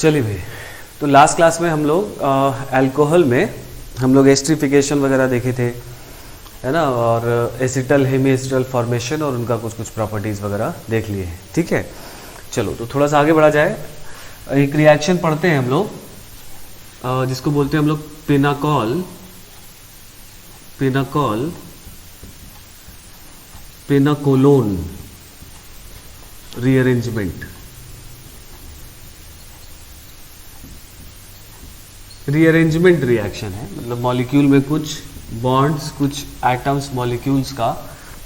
चलिए भाई, तो लास्ट क्लास में हम लोग अल्कोहल में हम लोग एस्टरिफिकेशन वगैरह देखे थे, है ना, और एसिटल हेमी एसिटल फॉर्मेशन और उनका कुछ कुछ प्रॉपर्टीज़ वगैरह देख लिए हैं। ठीक है, चलो तो थोड़ा सा आगे बढ़ा जाए। एक रिएक्शन पढ़ते हैं हम लोग जिसको बोलते हैं हम लोग पेनाकोलोन रीअरेंजमेंट। रीअरेंजमेंट रिएक्शन है, मतलब मॉलिक्यूल में कुछ बॉन्ड्स, कुछ एटम्स, मॉलिक्यूल्स का,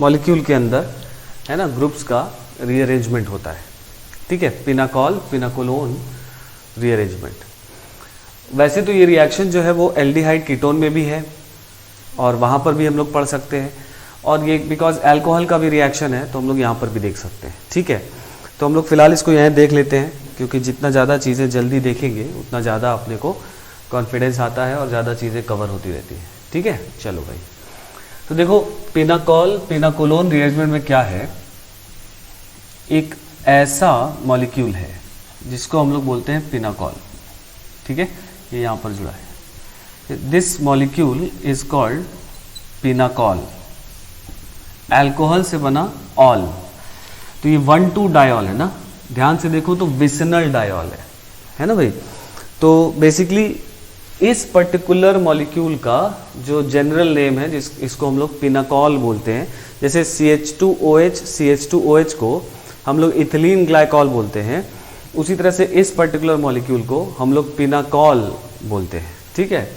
मॉलिक्यूल के अंदर, है ना, ग्रुप्स का रीअरेंजमेंट होता है। ठीक है, पेनाकोलोन रीअरेंजमेंट। वैसे तो ये रिएक्शन जो है वो एल्डिहाइड कीटोन में भी है और वहाँ पर भी हम लोग पढ़ सकते हैं, और ये बिकॉज अल्कोहल का भी रिएक्शन है तो हम लोग यहाँ पर भी देख सकते हैं। ठीक है, तो हम लोग फिलहाल इसको यहाँ देख लेते हैं, क्योंकि जितना ज़्यादा चीज़ें जल्दी देखेंगे उतना ज़्यादा अपने को कॉन्फिडेंस आता है और ज़्यादा चीज़ें कवर होती रहती हैं। ठीक है, चलो भाई, तो देखो पेनाकोलोन रिएरेंजमेंट में क्या है। एक ऐसा मॉलिक्यूल है जिसको हम लोग बोलते हैं पिनाकॉल। ठीक है, ये यहाँ पर जुड़ा है। This molecule is called pinnacle. Alcohol से बना ऑल, तो ये 1,2 डायॉल है ना, ध्यान से देखो तो विसिनल डायॉल है ना भाई। तो बेसिकली इस पर्टिकुलर मॉलिक्यूल का जो जनरल नेम है, इसको हम लोग पिनाकॉल बोलते हैं। जैसे CH2OH को हम लोग इथिलीन ग्लाइकॉल बोलते हैं, उसी तरह से इस पर्टिकुलर मॉलिक्यूल को हम लोग पिनाकॉल बोलते हैं। ठीक है,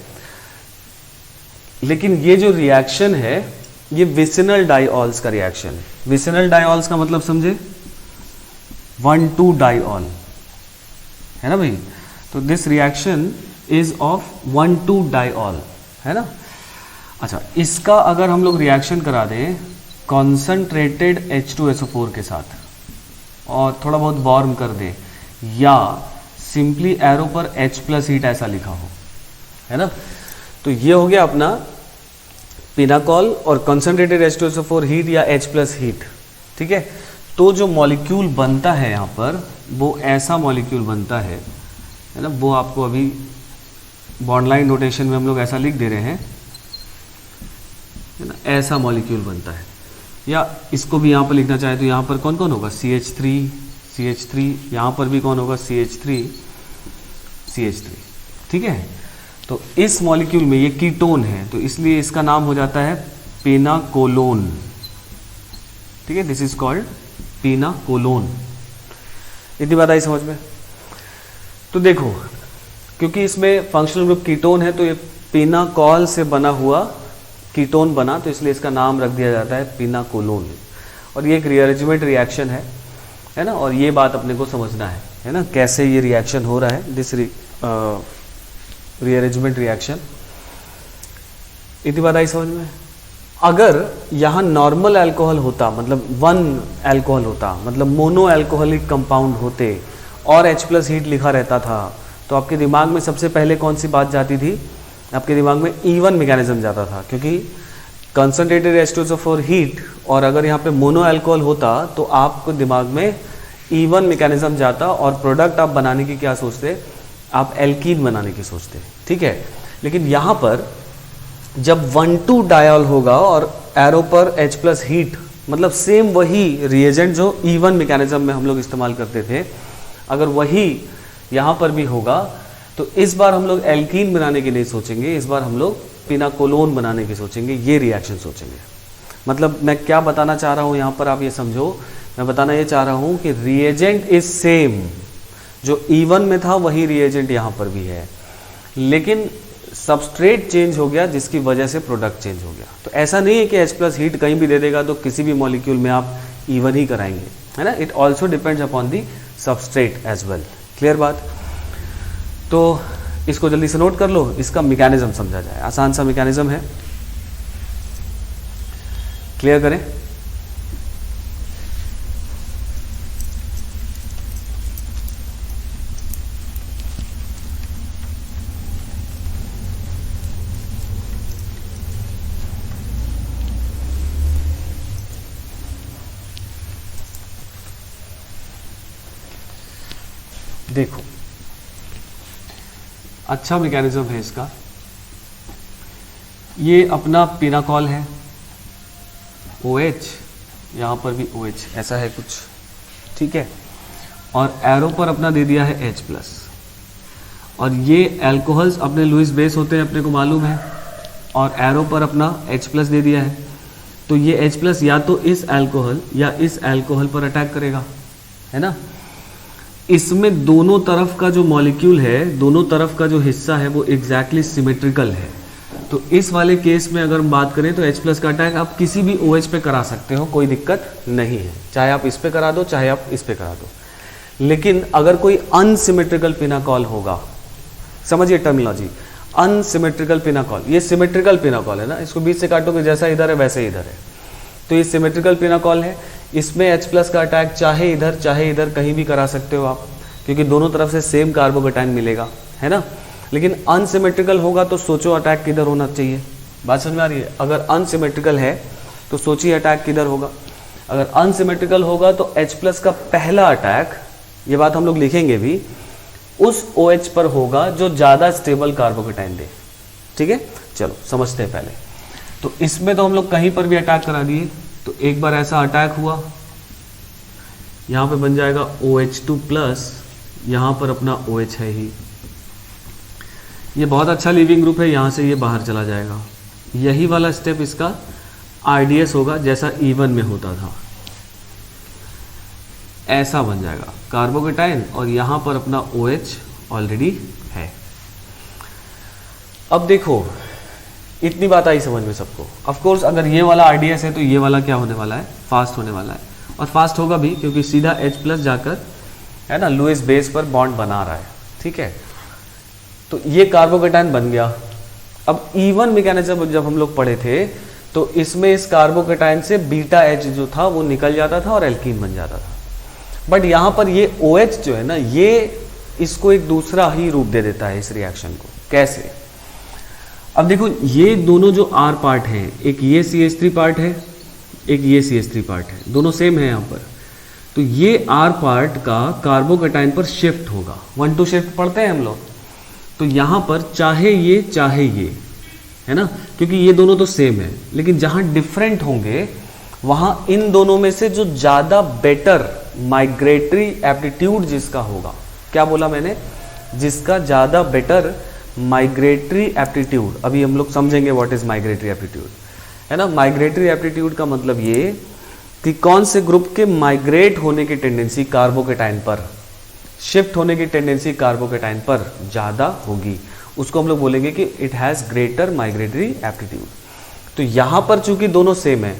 लेकिन ये जो रिएक्शन है ये विसिनल डायॉल्स का रिएक्शन है। विसिनल डायॉल्स का मतलब समझे, 1,2 डायॉल, है ना भाई। तो this reaction is of 1,2 dial, है ना। अच्छा, इसका अगर हम लोग रिएक्शन करा दें कॉन्सनट्रेटेड H2SO4 के साथ और थोड़ा बहुत वार्म कर दें, या सिंपली एरो पर H+ हीट ऐसा लिखा हो, है ना, तो ये हो गया अपना पिनाकॉल और कॉन्सनट्रेटेड H2SO4 हीट या H+ हीट। ठीक है, तो जो मॉलिक्यूल बनता है यहाँ पर वो ऐसा मॉलिक्यूल बनता है ना, वो आपको अभी बॉन्ड लाइन नोटेशन में हम लोग ऐसा लिख दे रहे हैं, है ना, ऐसा मॉलिक्यूल बनता है। या इसको भी यहाँ पर लिखना चाहे तो यहाँ पर कौन कौन होगा, CH3, यहाँ पर भी कौन होगा, CH3। ठीक है, तो इस मॉलिक्यूल में ये कीटोन है तो इसलिए इसका नाम हो जाता है पेनाकोलोन। ठीक है, दिस इज कॉल्ड पेनाकोलोन। इतनी बात आई समझ में। तो देखो, क्योंकि इसमें फंक्शनल ग्रुप कीटोन है तो ये पेनाकॉल से बना हुआ कीटोन बना, तो इसलिए इसका नाम रख दिया जाता है पेनाकोलोन। और ये एक रीअरेंजमेंट रिएक्शन है ना, और ये बात अपने को समझना है ना, कैसे ये रिएक्शन हो रहा है, दिस रीअरेंजमेंट रिएक्शन। इतनी बात आई समझ में। अगर यहाँ नॉर्मल अल्कोहल होता, मतलब 1 अल्कोहल होता, मतलब मोनो अल्कोहलिक कंपाउंड होते और H+ हीट लिखा रहता था, तो आपके दिमाग में सबसे पहले कौन सी बात जाती थी, आपके दिमाग में E1 मैकेनिज्म जाता था, क्योंकि कंसंट्रेटेड H2SO4 हीट और अगर यहाँ पे मोनो अल्कोहल होता तो आपको दिमाग में E1 मैकेनिज्म जाता और प्रोडक्ट आप बनाने की क्या सोचते, आप एल्कीन बनाने की सोचते। ठीक है, लेकिन यहाँ पर जब 1,2 डायॉल होगा और एरो पर H+ हीट, मतलब सेम वही रिएजेंट जो E1 मैकेनिज्म में हम लोग इस्तेमाल करते थे, अगर वही यहाँ पर भी होगा तो इस बार हम लोग एल्कीन बनाने की नहीं सोचेंगे, इस बार हम लोग पिनाकोलोन बनाने की सोचेंगे, ये रिएक्शन सोचेंगे। मतलब मैं क्या बताना चाह रहा हूँ यहाँ पर, आप ये समझो, मैं बताना ये चाह रहा हूँ कि रिएजेंट इज सेम, जो E1 में था वही रिएजेंट यहाँ पर भी है, लेकिन सबस्ट्रेट चेंज हो गया जिसकी वजह से प्रोडक्ट चेंज हो गया। तो ऐसा नहीं है कि H+ हीट कहीं भी दे देगा तो किसी भी मॉलिक्यूल में आप E1 ही कराएंगे, है ना। It also depends upon the substrate as well. Clear बात। तो इसको जल्दी से नोट कर लो, इसका मैकेनिज्म समझा जाए। आसान सा मैकेनिज्म है, क्लियर करें। देखो, अच्छा मैकेनिज्म है इसका। ये अपना पिनाकॉल है, OH, यहाँ पर भी OH, ऐसा है कुछ, ठीक है। और एरो पर अपना दे दिया है H+। और ये एल्कोहल्स अपने लुईस बेस होते हैं, अपने को मालूम है, और एरो पर अपना H+ दे दिया है। तो ये H+ या तो इस एल्कोहल या इस एल्कोहल पर अटैक करेगा, है ना। इसमें दोनों तरफ का जो मॉलिक्यूल है, दोनों तरफ का जो हिस्सा है वो एग्जैक्टली सिमेट्रिकल है। तो इस वाले केस में अगर हम बात करें तो H+ का अटैक आप किसी भी OH पे करा सकते हो, कोई दिक्कत नहीं है, चाहे आप इस पे करा दो चाहे आप इस पे करा दो। लेकिन अगर कोई अनसिमेट्रिकल पिनाकॉल होगा, समझिए टर्मिनोलॉजी, अनसिमेट्रिकल पिनाकॉल, ये सिमेट्रिकल पिनाकॉल है ना, इसको बीच से काटोगे जैसा इधर है वैसे इधर है, तो ये सिमेट्रिकल पिनाकॉल है। इसमें H+ का अटैक चाहे इधर कहीं भी करा सकते हो आप, क्योंकि दोनों तरफ से सेम कार्बोकेटाइन मिलेगा, है ना। लेकिन अनसिमेट्रिकल होगा तो सोचो अटैक किधर होना चाहिए, बात समझ में आ रही है। अगर अनसिमेट्रिकल है तो सोचिए अटैक किधर होगा। अगर अनसिमेट्रिकल होगा तो H+ का पहला अटैक, ये बात हम लोग लिखेंगे भी, उस OH पर होगा जो ज़्यादा स्टेबल कार्बोकेटाइन दे, ठीक है। चलो समझते हैं पहले। तो इसमें तो हम लोग कहीं पर भी अटैक करा दिए, तो एक बार ऐसा अटैक हुआ, यहाँ पे बन जाएगा OH2+, यहाँ पर अपना OH है ही, ये बहुत अच्छा लीविंग ग्रुप है, यहाँ से ये बाहर चला जाएगा। यही वाला स्टेप इसका RDS होगा जैसा E1 में होता था, ऐसा बन जाएगा कार्बोकेटाइन, और यहाँ पर अपना OH ऑलरेडी है। अब देखो इतनी बात आई समझ में सबको। ऑफ कोर्स अगर ये वाला RDS है तो ये वाला क्या होने वाला है, फास्ट होने वाला है, और फास्ट होगा भी क्योंकि सीधा H+ जाकर, है ना, लुईस बेस पर बॉन्ड बना रहा है, ठीक है। तो ये कार्बोकेटाइन बन गया। अब E1 मैकेनिज्म जब हम लोग पढ़े थे तो इसमें इस कार्बोकेटाइन से बीटा H जो था वो निकल जाता था और एल्कीन बन जाता था। बट यहाँ पर ये OH जो है ना, ये इसको एक दूसरा ही रूप दे देता है इस रिएक्शन को। कैसे? अब देखो ये दोनों जो R पार्ट है, एक ये CH3 पार्ट है, एक ये CH3 पार्ट है, दोनों सेम है यहाँ पर। तो ये R पार्ट का कार्बोकेटाइन पर शिफ्ट होगा, 1-2 शिफ्ट पढ़ते हैं हम लोग। तो यहाँ पर चाहे ये, है ना, क्योंकि ये दोनों तो सेम है, लेकिन जहाँ डिफरेंट होंगे वहाँ इन दोनों में से जो ज़्यादा बेटर माइग्रेटरी एप्टीट्यूड जिसका होगा, क्या बोला मैंने, जिसका ज़्यादा बेटर माइग्रेटरी एप्टीट्यूड, अभी हम लोग समझेंगे व्हाट इज माइग्रेटरी एप्टीट्यूड, है ना। माइग्रेटरी एप्टीट्यूड का मतलब ये कि कौन से ग्रुप के माइग्रेट होने की टेंडेंसी कार्बोकेटाइन पर, शिफ्ट होने की टेंडेंसी कार्बोकेटाइन पर ज़्यादा होगी, उसको हम लोग बोलेंगे कि it has greater migratory aptitude. तो यहाँ पर चूंकि दोनों सेम है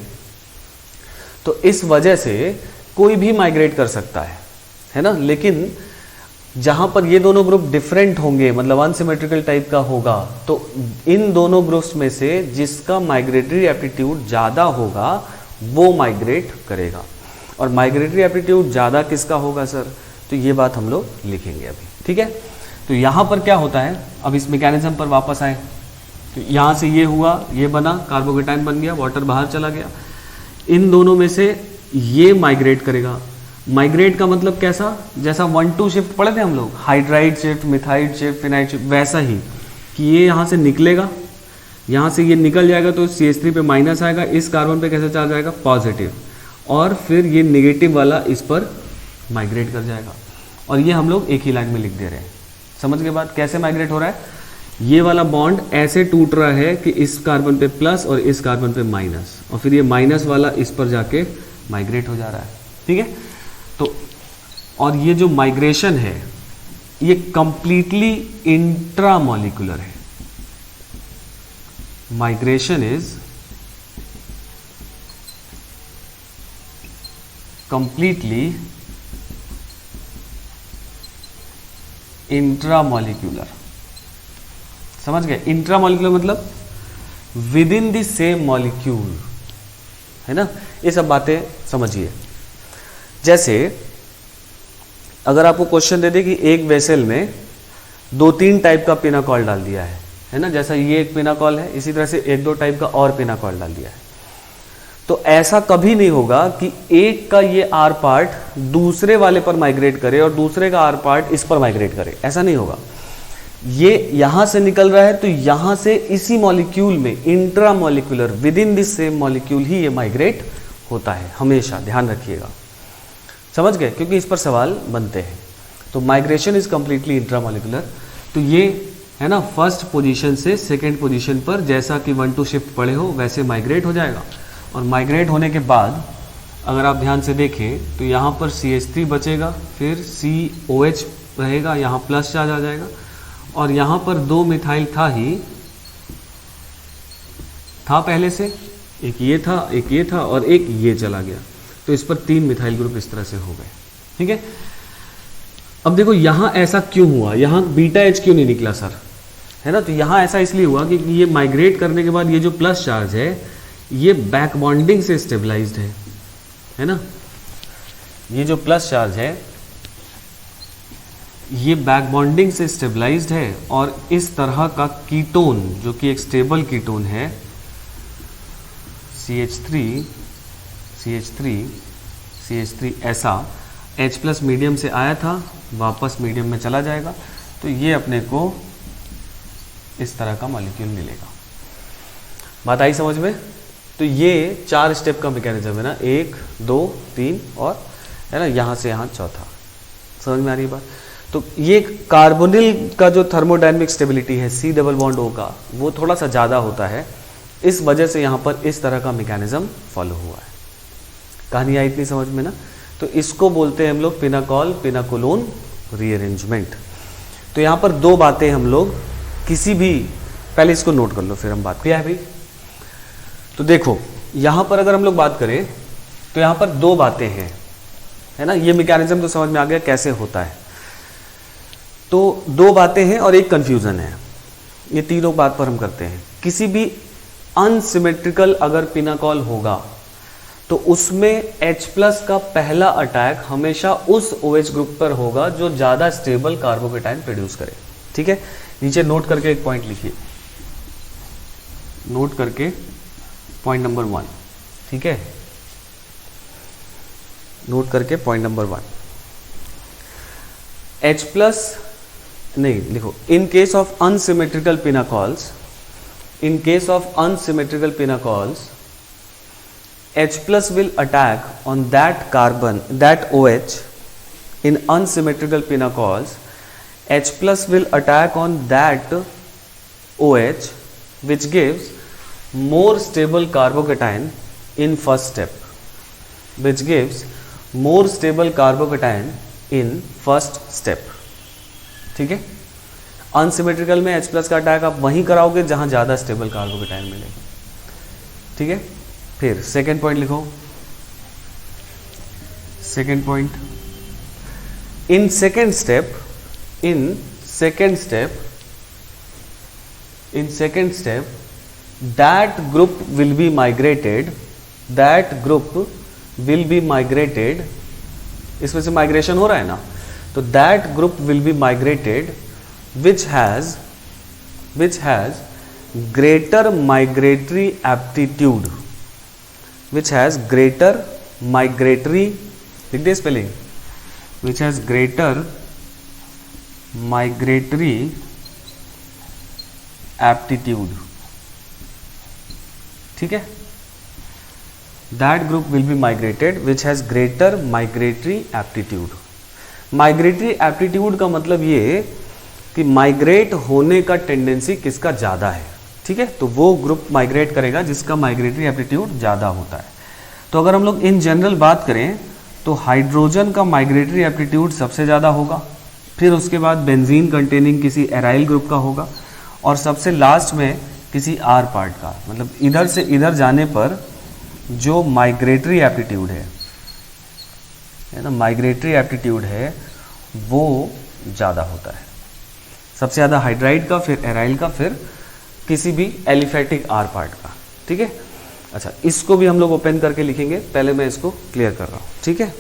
तो इस वजह से कोई भी माइग्रेट कर सकता है ना। लेकिन जहां पर ये दोनों ग्रुप डिफरेंट होंगे, मतलब अनसिमेट्रिकल टाइप का होगा, तो इन दोनों ग्रुप्स में से जिसका माइग्रेटरी एप्टीट्यूड ज़्यादा होगा वो माइग्रेट करेगा। और माइग्रेटरी एप्टीट्यूड ज़्यादा किसका होगा सर, तो ये बात हम लोग लिखेंगे अभी, ठीक है। तो यहाँ पर क्या होता है, अब इस मैकेनिज्म पर वापस आए, तो यहाँ से ये हुआ, ये बना, कार्बोकेटाइन बन गया, वाटर बाहर चला गया, इन दोनों में से ये माइग्रेट करेगा। माइग्रेट का मतलब कैसा, जैसा 1-2 शिफ्ट पढ़े थे हम लोग, हाइड्राइड शिफ्ट, मिथाइड शिफ्ट, फिनाइड शिफ्ट, वैसा ही कि ये यहाँ से निकलेगा, यहाँ से ये निकल जाएगा तो CH3 पे माइनस आएगा, इस कार्बन पे कैसे चार्ज आएगा, पॉजिटिव, और फिर ये नेगेटिव वाला इस पर माइग्रेट कर जाएगा। और ये हम लोग एक ही लाइन में लिख दे रहे हैं। समझ के बाद कैसे माइग्रेट हो रहा है, ये वाला बॉन्ड ऐसे टूट रहा है कि इस कार्बन पे प्लस और इस कार्बन पे माइनस, और फिर ये माइनस वाला इस पर जाके माइग्रेट हो जा रहा है, ठीक है। तो और ये जो माइग्रेशन है ये कंप्लीटली इंट्रामॉलिक्यूलर है। Migration is completely intramolecular. समझ गए, इंट्रामॉलिक्यूलर मतलब with in the same molecule, है ना। ये सब बातें समझिए। जैसे अगर आपको क्वेश्चन दे दे कि एक वेसल में 2-3 टाइप का पिनाकॉल डाल दिया है ना, जैसा ये एक पिनाकॉल है, इसी तरह से 1-2 टाइप का और पिनाकॉल डाल दिया है, तो ऐसा कभी नहीं होगा कि एक का ये R पार्ट दूसरे वाले पर माइग्रेट करे और दूसरे का R पार्ट इस पर माइग्रेट करे, ऐसा नहीं होगा। ये यहां से निकल रहा है तो यहां से इसी मॉलिक्यूल में intramolecular within this same molecule ही ये माइग्रेट होता है, हमेशा ध्यान रखिएगा। समझ गए? क्योंकि इस पर सवाल बनते हैं। तो माइग्रेशन इज कंप्लीटली इंट्रामॉलिक्यूलर। तो ये है ना, फर्स्ट पोजीशन से सेकंड पोजीशन पर जैसा कि 1-2 शिफ्ट पड़े हो वैसे माइग्रेट हो जाएगा। और माइग्रेट होने के बाद अगर आप ध्यान से देखें तो यहाँ पर CH3 बचेगा, फिर COH रहेगा, यहाँ प्लस चार्ज आ जाएगा, और यहाँ पर 2 मिथाइल था पहले से, एक ये था और एक ये चला गया, तो इस पर 3 मिथाइल ग्रुप इस तरह से हो गए। ठीक है, अब देखो यहाँ ऐसा क्यों हुआ, यहाँ बीटा H क्यों नहीं निकला सर, है ना? तो यहाँ ऐसा इसलिए हुआ कि ये माइग्रेट करने के बाद ये जो प्लस चार्ज है ये बैक बॉन्डिंग से स्टेबलाइज्ड है ना? ये जो प्लस चार्ज है ये बैक बॉन्डिंग से स्टेबलाइज्ड है, और इस तरह का कीटोन जो कि एक स्टेबल कीटोन है CH3 ऐसा H प्लस मीडियम से आया था वापस मीडियम में चला जाएगा, तो ये अपने को इस तरह का मॉलिक्यूल मिलेगा। बात आई समझ में? तो ये 4 स्टेप का मैकेनिज्म है ना, 1 2 3 और है ना यहाँ से यहाँ चौथा। समझ में आ रही बात? तो ये कार्बोनिल का जो थर्मोडायनेमिक स्टेबिलिटी है C डबल बॉन्ड O का, वो थोड़ा सा ज़्यादा होता है, इस वजह से यहाँ पर इस तरह का मैकेनिज्म फॉलो हुआ है। कहानी आई इतनी समझ में ना? तो इसको बोलते हैं हम लोग पिनाकोलोन रीअरेंजमेंट। तो यहाँ पर 2 बातें हम लोग किसी भी, पहले इसको नोट कर लो फिर हम बात किया है भाई। तो देखो यहाँ पर अगर हम लोग बात करें तो यहाँ पर 2 बातें हैं, है ना? ये मैकेनिज्म तो समझ में आ गया कैसे होता है। तो 2 बातें हैं और एक कंफ्यूजन है, ये तीनों बात पर हम करते हैं। किसी भी अनसिमेट्रिकल अगर पिनाकॉल होगा तो उसमें H प्लस का पहला अटैक हमेशा उस OH ग्रुप पर होगा जो ज़्यादा स्टेबल कार्बोकेटाइन प्रोड्यूस करे। ठीक है, नीचे नोट करके एक पॉइंट लिखिए, नोट करके पॉइंट नंबर 1। ठीक है, नोट करके पॉइंट नंबर 1, H प्लस नहीं लिखो, in case of unsymmetrical pinacols, in case of unsymmetrical pinacols, H plus will attack on that carbon, that OH. In unsymmetrical pinacols, H plus will attack on that OH, which gives more stable carbocation in first step, which gives more stable carbocation in first step. ठीक है, unsymmetrical में H plus का attack आप वहीं कराओगे जहां ज्यादा stable carbocation मिलेगा। ठीक है, फिर सेकेंड पॉइंट लिखो, second point, in second step that group will be migrated, इसमें से माइग्रेशन हो रहा है ना, तो that group will be migrated which has greater migratory aptitude, which has greater migratory, लिख दे spelling, which has greater migratory aptitude. ठीक है, that group will be migrated which has greater migratory aptitude. migratory aptitude का मतलब ये कि migrate होने का tendency किसका ज़्यादा है। ठीक है, तो वो ग्रुप माइग्रेट करेगा जिसका माइग्रेटरी एप्टीट्यूड ज़्यादा होता है। तो अगर हम लोग इन जनरल बात करें तो हाइड्रोजन का माइग्रेटरी एप्टीट्यूड सबसे ज़्यादा होगा, फिर उसके बाद बेंजीन कंटेनिंग किसी एराइल ग्रुप का होगा, और सबसे लास्ट में किसी आर पार्ट का, मतलब इधर से इधर जाने पर जो माइग्रेटरी एप्टीट्यूड है ना, माइग्रेटरी एप्टीट्यूड है वो ज़्यादा होता है। सबसे ज़्यादा हाइड्राइड का, फिर एराइल का, फिर किसी भी एलिफेटिक आर पार्ट का। ठीक है, अच्छा इसको भी हम लोग ओपन करके लिखेंगे, पहले मैं इसको क्लियर कर रहा हूँ। ठीक है,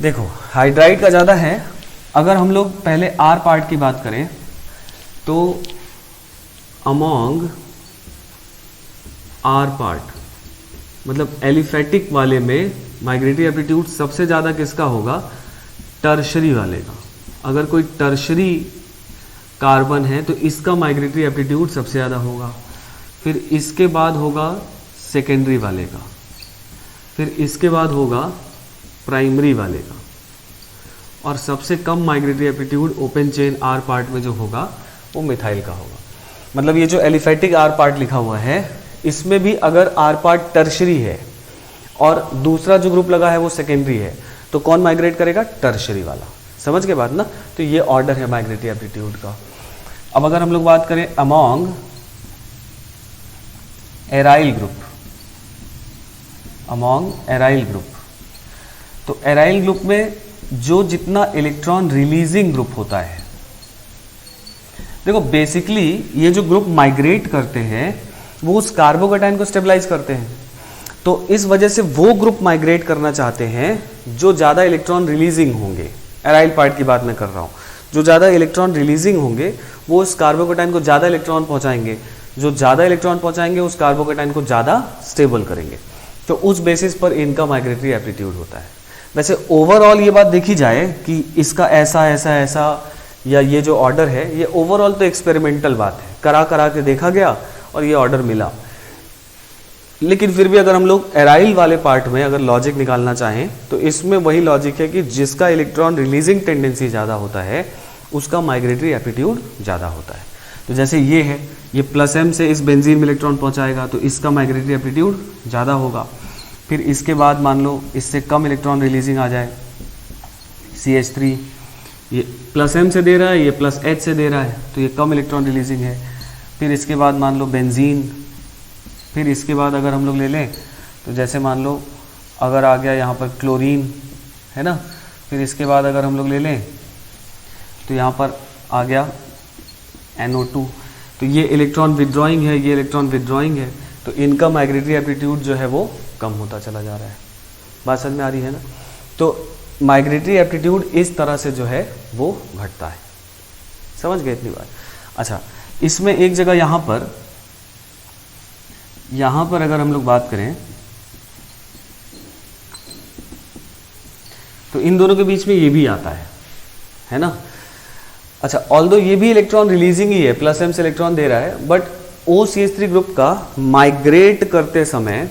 देखो हाइड्राइड का ज़्यादा है। अगर हम लोग पहले आर पार्ट की बात करें तो अमोंग आर पार्ट मतलब एलिफेटिक वाले में माइग्रेटरी एप्टीट्यूड सबसे ज़्यादा किसका होगा? टर्शरी वाले का। अगर कोई टर्शरी कार्बन है तो इसका माइग्रेटरी एप्टीट्यूड सबसे ज़्यादा होगा, फिर इसके बाद होगा सेकेंडरी वाले का, फिर इसके बाद होगा प्राइमरी वाले का, और सबसे कम migratory aptitude open chain R part में जो होगा वो मिथाइल का होगा। मतलब ये जो एलिफेटिक आर पार्ट लिखा हुआ है इसमें भी अगर आर पार्ट टर्शरी है और दूसरा जो ग्रुप लगा है वो सेकेंडरी है तो कौन माइग्रेट करेगा? टर्शरी वाला। समझ के बाद ना? तो ये ऑर्डर है माइग्रेटरी एप्टीट्यूड का। अब अगर हम लोग बात करें among aryl group, among aryl group, तो एराइल ग्रुप में जो जितना इलेक्ट्रॉन रिलीजिंग ग्रुप होता है, देखो बेसिकली ये जो ग्रुप माइग्रेट करते हैं वो उस कार्बोकैटायन को स्टेबलाइज करते हैं, तो इस वजह से वो ग्रुप माइग्रेट करना चाहते हैं जो ज़्यादा इलेक्ट्रॉन रिलीजिंग होंगे। एराइल पार्ट की बात मैं कर रहा हूँ। जो ज़्यादा इलेक्ट्रॉन रिलीजिंग होंगे वो उस कार्बोकैटायन को ज़्यादा इलेक्ट्रॉन पहुँचाएंगे, जो ज़्यादा इलेक्ट्रॉन पहुँचाएंगे उस कार्बोकैटायन को ज़्यादा स्टेबल करेंगे, तो उस बेसिस पर इनका माइग्रेटरी एप्टीट्यूड होता है। वैसे ओवरऑल ये बात देखी जाए कि इसका ऐसा ऐसा ऐसा या ये जो ऑर्डर है ये ओवरऑल तो एक्सपेरिमेंटल बात है, करा करा के देखा गया और ये ऑर्डर मिला। लेकिन फिर भी अगर हम लोग एराइल वाले पार्ट में अगर लॉजिक निकालना चाहें तो इसमें वही लॉजिक है कि जिसका इलेक्ट्रॉन रिलीजिंग टेंडेंसी ज़्यादा होता है उसका माइग्रेटरी एप्टीट्यूड ज़्यादा होता है। तो जैसे ये है, ये प्लस एम से इस बेंजीन में इलेक्ट्रॉन पहुंचाएगा तो इसका माइग्रेटरी एप्टीट्यूड ज़्यादा होगा। फिर इसके बाद मान लो इससे कम इलेक्ट्रॉन रिलीजिंग आ जाए, CH3 ये प्लस एम से दे रहा है, ये प्लस एच से दे रहा है, तो ये कम इलेक्ट्रॉन रिलीजिंग है। फिर इसके बाद मान लो बेंजीन, फिर इसके बाद अगर हम लोग ले लें तो जैसे मान लो अगर आ गया यहाँ पर क्लोरीन, है ना, फिर इसके बाद अगर हम लोग ले लें तो यहाँ पर आ गया NO2, तो ये इलेक्ट्रॉन विड्रॉइंग है, ये इलेक्ट्रॉन विड्रॉइंग है, तो इनका माइग्रेटरी एप्टीट्यूड जो है वो कम होता चला जा रहा है। बात समझ में आ रही है ना? तो माइग्रेटरी एप्टीट्यूड इस तरह से जो है वो घटता है। समझ गए इतनी बात? अच्छा, इसमें एक जगह यहाँ पर अगर हम लोग बात करें तो इन दोनों के बीच में ये भी आता है ना? अच्छा, ऑल्दो ये भी इलेक्ट्रॉन रिलीजिंग ही है, प्लस एम से इलेक्ट्रॉन दे रहा है, बट OCH3 ग्रुप का माइग्रेट करते समय,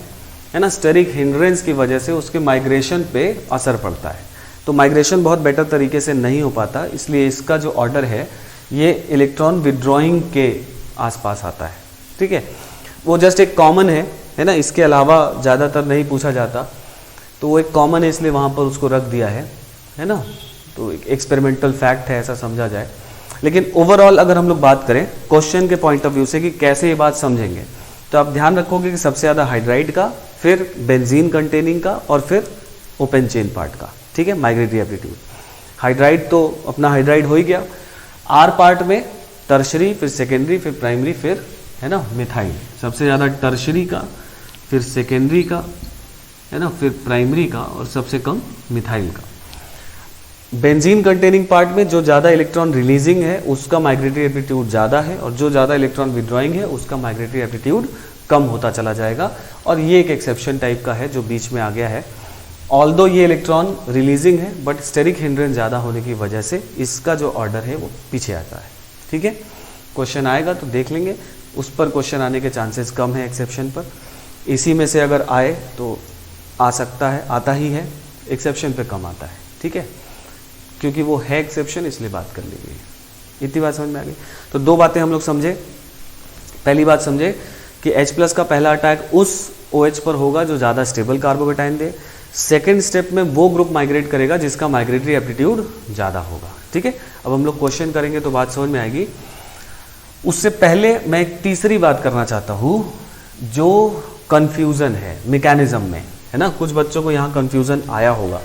है ना, स्टेरिक हिंड्रेंस की वजह से उसके माइग्रेशन पे असर पड़ता है, तो माइग्रेशन बहुत बेटर तरीके से नहीं हो पाता, इसलिए इसका जो ऑर्डर है ये इलेक्ट्रॉन विड्रॉइंग के आसपास आता है। ठीक है, वो जस्ट एक कॉमन है ना, इसके अलावा ज़्यादातर नहीं पूछा जाता, तो वो एक कॉमन है इसलिए वहाँ पर उसको रख दिया है ना, तो एक एक्सपेरिमेंटल फैक्ट है ऐसा समझा जाए। लेकिन ओवरऑल अगर हम लोग बात करें क्वेश्चन के पॉइंट ऑफ व्यू से कि कैसे ये बात समझेंगे, तो आप ध्यान रखोगे कि सबसे ज़्यादा हाइड्राइड का, फिर बेंजीन कंटेनिंग का, और फिर ओपन चेन पार्ट का। ठीक है, माइग्रेटरी एप्टीट्यूड। हाइड्राइड तो अपना हाइड्राइड हो ही गया। आर पार्ट में टर्शरी, फिर सेकेंडरी, फिर प्राइमरी, फिर है ना मिथाइल। सबसे ज़्यादा टर्शरी का, फिर सेकेंडरी का, है ना, फिर प्राइमरी का, और सबसे कम मिथाइल का। बेंजीन कंटेनिंग पार्ट में जो ज़्यादा इलेक्ट्रॉन रिलीजिंग है उसका माइग्रेटरी एप्टीट्यूड ज़्यादा है, और जो ज़्यादा इलेक्ट्रॉन विड्रॉइंग है उसका माइग्रेटरी एप्टीट्यूड कम होता चला जाएगा। और ये एक एक्सेप्शन टाइप का है जो बीच में आ गया है। ऑल्दो ये इलेक्ट्रॉन रिलीजिंग है, बट स्टेरिक हिंड्रेंस ज़्यादा होने की वजह से इसका जो ऑर्डर है वो पीछे आता है। ठीक है, क्वेश्चन आएगा तो देख लेंगे, उस पर क्वेश्चन आने के चांसेस कम है एक्सेप्शन पर। इसी में से अगर आए तो आ सकता है, आता ही है, एक्सेप्शन पे कम आता है। ठीक है, क्योंकि वो है एक्सेप्शन इसलिए बात कर ली गई। इतनी बात समझ में आ गई? तो दो बातें हम लोग समझे। पहली बात समझे कि H+ का पहला अटैक उस OH पर होगा जो ज़्यादा स्टेबल कार्बोकैटायन दे। सेकेंड स्टेप में वो ग्रुप माइग्रेट करेगा जिसका माइग्रेटरी एप्टीट्यूड ज़्यादा होगा। ठीक है, अब हम लोग क्वेश्चन करेंगे तो बात समझ में आएगी। उससे पहले मैं एक तीसरी बात करना चाहता हूँ, जो कन्फ्यूज़न है मैकेनिज्म में, है ना, कुछ बच्चों को यहाँ कन्फ्यूज़न आया होगा,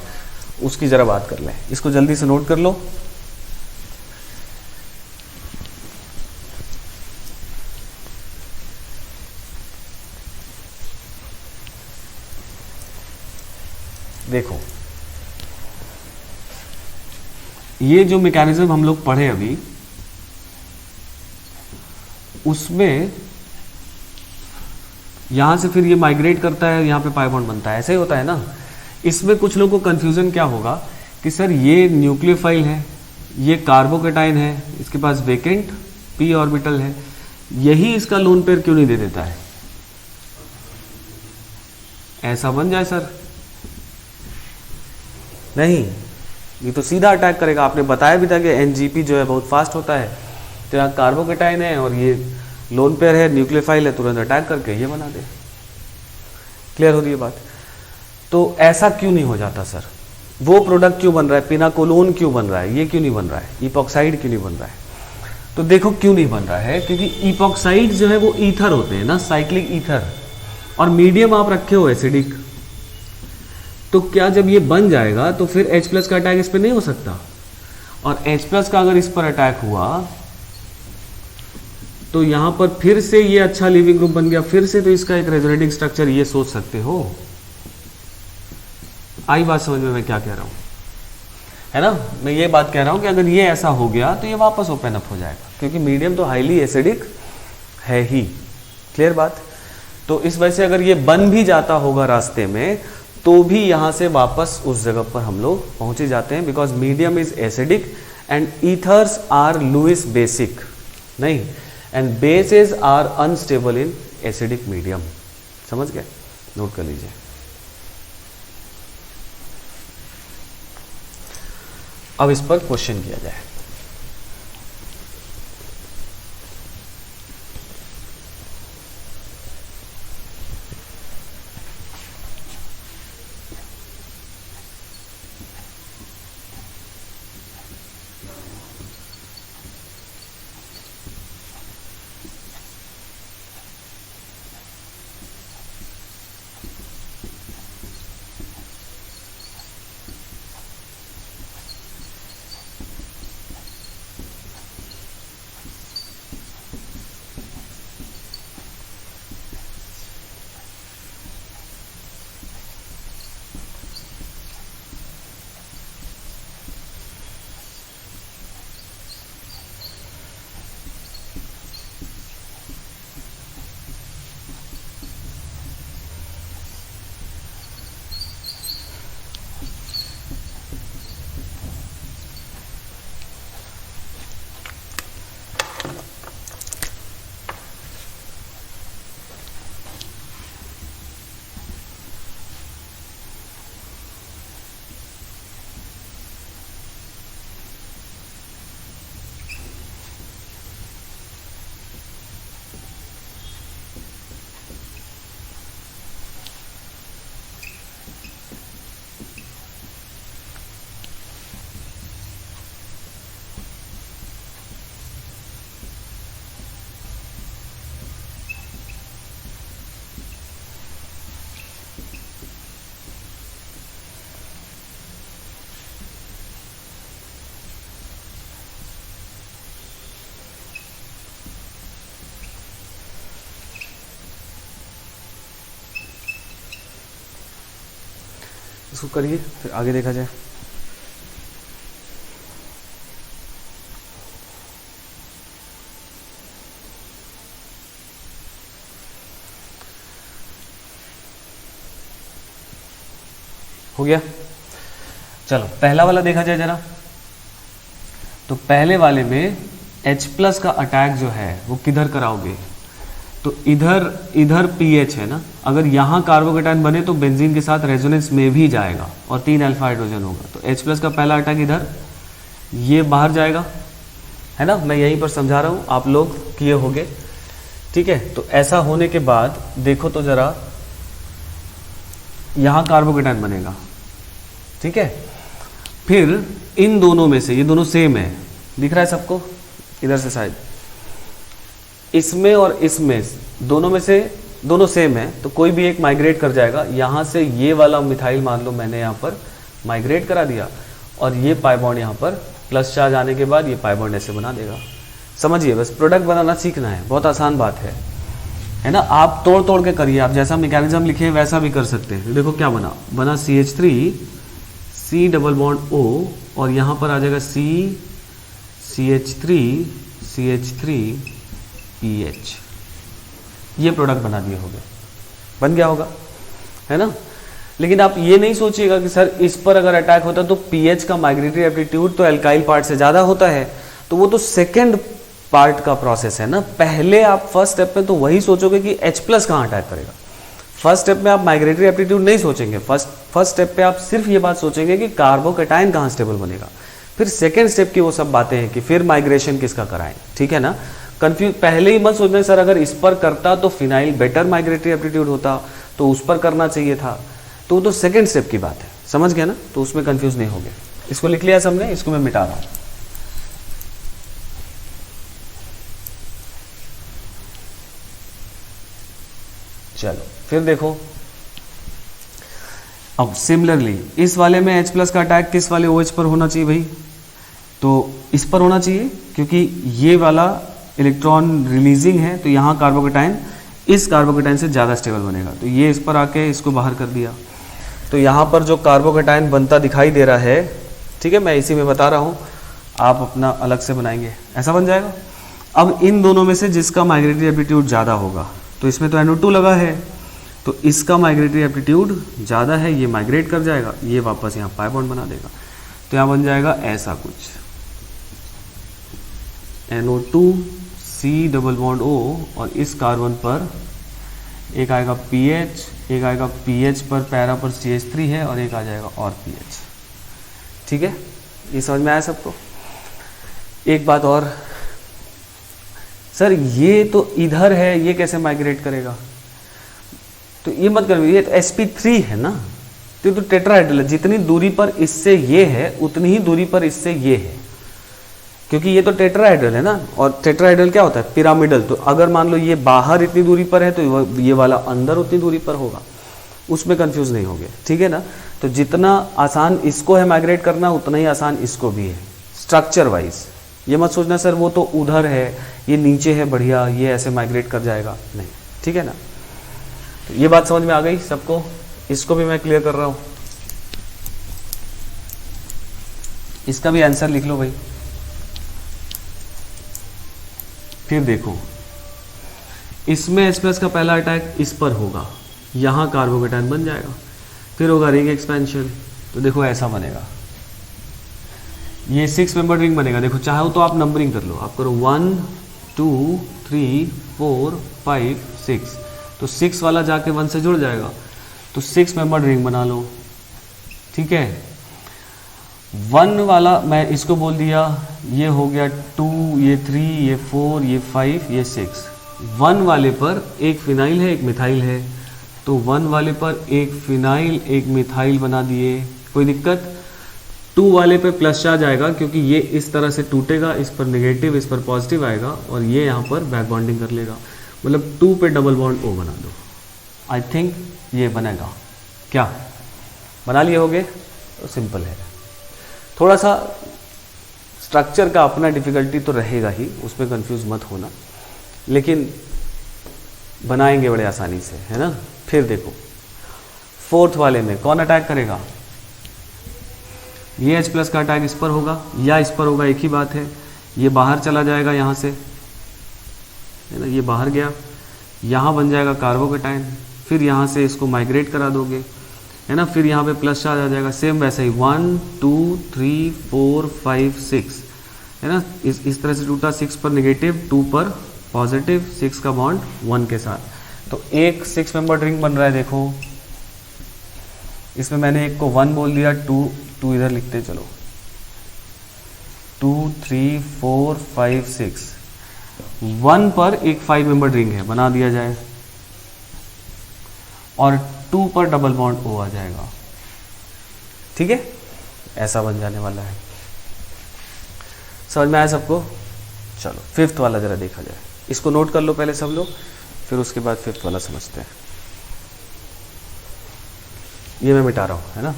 उसकी ज़रा बात कर लें। इसको जल्दी से नोट कर लो। देखो, ये जो मैकेनिज्म हम लोग पढ़े अभी, उसमें यहां से फिर ये माइग्रेट करता है, यहां पे पाई बॉन्ड बनता है, ऐसे ही होता है ना। इसमें कुछ लोगों को कंफ्यूजन क्या होगा कि सर ये न्यूक्लियोफाइल है, ये कार्बोकेटाइन है, इसके पास वेकेंट p ऑर्बिटल है, यही इसका लोन पेयर क्यों नहीं दे देता है? ऐसा बन जाए सर? नहीं, ये तो सीधा अटैक करेगा। आपने बताया भी था कि एनजीपी जो है बहुत फास्ट होता है, तो यहाँ कार्बोकेटाइन है और ये लोन पेयर है, न्यूक्लियोफाइल है, तुरंत अटैक करके ये बना दे। क्लियर हो रही है बात? तो ऐसा क्यों नहीं हो जाता सर? वो प्रोडक्ट क्यों बन रहा है, पिनाकोलोन क्यों बन रहा है, ये क्यों नहीं बन रहा है, इपॉक्साइड क्यों नहीं बन रहा है? तो देखो क्यों नहीं बन रहा है, क्योंकि इपॉक्साइड जो है वो ईथर होते हैं ना, साइक्लिक ईथर, और मीडियम आप रखे हो एसिडिक। तो क्या जब ये बन जाएगा तो फिर H+ का अटैक इस पर नहीं हो सकता? और H+ का अगर इस पर अटैक हुआ तो यहां पर फिर से ये अच्छा लिविंग ग्रुप बन गया, फिर से तो इसका एक रेजोनेटिंग स्ट्रक्चर ये सोच सकते हो। आई बात समझ में मैं क्या कह रहा हूं, है ना? मैं ये बात कह रहा हूं कि अगर ये ऐसा हो गया तो ये वापस ओपन अप हो जाएगा, क्योंकि मीडियम तो हाईली एसिडिक है ही। क्लियर बात? तो इस वजह से अगर ये बन भी जाता होगा रास्ते में, तो भी यहां से वापस उस जगह पर हम लोग पहुंच ही जाते हैं, because medium is acidic and ethers are Lewis basic, नहीं, and bases are unstable in acidic medium. समझ गए? नोट कर लीजिए। अब इस पर क्वेश्चन किया जाए। इसको करिए, फिर आगे देखा जाए। हो गया? चलो पहला वाला देखा जाए जरा। तो पहले वाले में H+ का अटैक जो है वो किधर कराओगे? तो इधर पीएच है ना, अगर यहाँ कार्बोकेटाइन बने तो बेंजीन के साथ रेजोनेंस में भी जाएगा और 3 अल्फा हाइड्रोजन होगा। तो H+ का पहला अटैक इधर, ये बाहर जाएगा, है ना? मैं यहीं पर समझा रहा हूँ, आप लोग किए होंगे, ठीक है? तो ऐसा होने के बाद देखो तो जरा, यहाँ कार्बोकेटाइन बनेगा, ठीक है? फिर इन दोनों में से, ये दोनों सेम है, दिख रहा है सबको इधर से शायद, इसमें और इसमें दोनों में से दोनों सेम है, तो कोई भी एक माइग्रेट कर जाएगा। यहाँ से ये वाला मिथाइल मान लो मैंने यहाँ पर माइग्रेट करा दिया, और ये पाई बॉन्ड यहाँ पर प्लस चार्ज आने के बाद ये पाई बॉन्ड ऐसे बना देगा। समझिए, बस प्रोडक्ट बनाना सीखना है, बहुत आसान बात है ना? आप तोड़ तोड़ के करिए, आप जैसा मैकेनिज्म लिखे वैसा भी कर सकते हैं। देखो क्या बना CH3 C double bond O और यहाँ पर आ जाएगा CH3 PH। ये प्रोडक्ट बना दिए होगे, बन गया होगा, है ना। लेकिन आप ये नहीं सोचिएगा कि सर इस पर अगर अटैक होता तो पीएच का माइग्रेटरी एप्टीट्यूड तो एल्काइल पार्ट से ज़्यादा होता है, तो वो तो सेकेंड पार्ट का प्रोसेस है ना। पहले आप फर्स्ट स्टेप में तो वही सोचोगे कि H प्लस कहाँ अटैक करेगा। फर्स्ट स्टेप में आप माइग्रेटरी एप्टीट्यूड नहीं सोचेंगे, फर्स्ट स्टेप पे आप सिर्फ ये बात सोचेंगे कि कार्बोकैटायन कहाँ स्टेबल बनेगा। फिर सेकेंड स्टेप की वो सब बातें हैं कि फिर माइग्रेशन किसका कराएं, ठीक है ना। कंफ्यूज पहले ही मत सोचना सर अगर इस पर करता तो फिनाइल बेटर माइग्रेटरी एप्टीट्यूड होता तो उस पर करना चाहिए था, तो वो तो सेकेंड स्टेप की बात है, समझ गया ना। तो उसमें कंफ्यूज नहीं हो गया। इसको लिख लिया सबने, इसको मैं मिटा रहा हूं। चलो फिर देखो, अब सिमिलरली इस वाले में H प्लस का अटैक किस वाले OH पर होना चाहिए भाई, तो इस पर होना चाहिए क्योंकि ये वाला इलेक्ट्रॉन रिलीजिंग है, तो यहाँ कार्बोकैटायन इस कार्बोकैटायन से ज़्यादा स्टेबल बनेगा, तो ये इस पर आके इसको बाहर कर दिया। तो यहाँ पर जो कार्बोकैटायन बनता दिखाई दे रहा है, ठीक है, मैं इसी में बता रहा हूँ, आप अपना अलग से बनाएंगे, ऐसा बन जाएगा। अब इन दोनों में से जिसका माइग्रेटरी एप्टीट्यूड ज़्यादा होगा, तो इसमें तो NO2 लगा है, तो इसका माइग्रेटरी एप्टीट्यूड ज़्यादा है, ये माइग्रेट कर जाएगा, ये वापस यहाँ पाई बॉन्ड बना देगा, तो यहाँ बन जाएगा ऐसा कुछ NO2 C double bond O और इस कार्बन पर एक आएगा PH, एक आएगा PH पर पैरा पर CH3 है और एक आ जाएगा और PH, ठीक है। ये समझ में आया सबको। एक बात और, सर ये तो इधर है, ये कैसे माइग्रेट करेगा, तो ये मत करो, ये तो sp3 है ना, तो ये तो टेट्राहेड्रल है, जितनी दूरी पर इससे ये है उतनी ही दूरी पर इससे ये है, क्योंकि ये तो टेट्राहेड्रल है ना, और टेट्राहेड्रल क्या होता है, पिरामिडल। तो अगर मान लो ये बाहर इतनी दूरी पर है तो ये वाला अंदर उतनी दूरी पर होगा, उसमें कंफ्यूज नहीं होगे, ठीक है ना। तो जितना आसान इसको है माइग्रेट करना उतना ही आसान इसको भी है स्ट्रक्चर वाइज। ये मत सोचना सर वो तो उधर है, ये नीचे है, बढ़िया ये ऐसे माइग्रेट कर जाएगा, नहीं, ठीक है ना। तो ये बात समझ में आ गई सबको, इसको भी मैं क्लियर कर रहा हूँ। इसका भी आंसर लिख लो भाई। फिर देखो, इसमें H प्लस का पहला अटैक इस पर होगा, यहाँ कार्बोकैटायन बन जाएगा, फिर होगा रिंग एक्सपेंशन, तो देखो ऐसा बनेगा, ये 6 मेंबर रिंग बनेगा। देखो चाहो तो आप नंबरिंग कर लो, आप करो 1 2 3 4 5 6, तो 6 वाला जाके 1 से जुड़ जाएगा, तो 6 मेंबर रिंग बना लो, ठीक है। 1 वाला मैं इसको बोल दिया, ये हो गया 2, ये 3, ये 4, ये 5, ये 6। 1 वाले पर एक फिनाइल है, एक मिथाइल है, तो 1 वाले पर एक फिनाइल एक मिथाइल बना दिए, कोई दिक्कत। 2 वाले पे प्लस चार्ज आएगा क्योंकि ये इस तरह से टूटेगा, इस पर नेगेटिव इस पर पॉजिटिव आएगा, और ये यहाँ पर बैक बॉन्डिंग कर लेगा, मतलब 2 पे डबल बॉन्ड O बना दो। आई थिंक ये बनेगा, क्या बना लिए होगे, तो सिंपल है। थोड़ा सा स्ट्रक्चर का अपना डिफिकल्टी तो रहेगा ही, उसमें कंफ्यूज मत होना, लेकिन बनाएंगे बड़े आसानी से, है ना। फिर देखो 4th वाले में कौन अटैक करेगा, ये H प्लस का अटैक इस पर होगा या इस पर होगा, एक ही बात है। ये बाहर चला जाएगा यहाँ से, है ना, ये बाहर गया, यहाँ बन जाएगा कार्बोकैटायन, फिर यहाँ से इसको माइग्रेट करा दोगे, है ना, फिर यहाँ पे प्लस चार्ज आ जाएगा, सेम वैसे ही 1 2 3 4 5 6, है ना, इस तरह से टूटा, 6 पर नेगेटिव 2 पर पॉजिटिव, 6 का बॉन्ड 1 के साथ, तो एक 6 मेंबर रिंग बन रहा है। देखो इसमें मैंने एक को 1 बोल दिया, 2 इधर लिखते चलो, 2 3 4 5 6, 1 पर एक 5 मेंबर रिंग है, बना दिया जाए, और 2 पर डबल बॉन्ड O आ जाएगा, ठीक है, ऐसा बन जाने वाला है। समझ में आया सबको। चलो 5th वाला जरा देखा जाए, इसको नोट कर लो पहले सब लोग, फिर उसके बाद 5th वाला समझते हैं। ये मैं मिटा रहा हूं, है ना।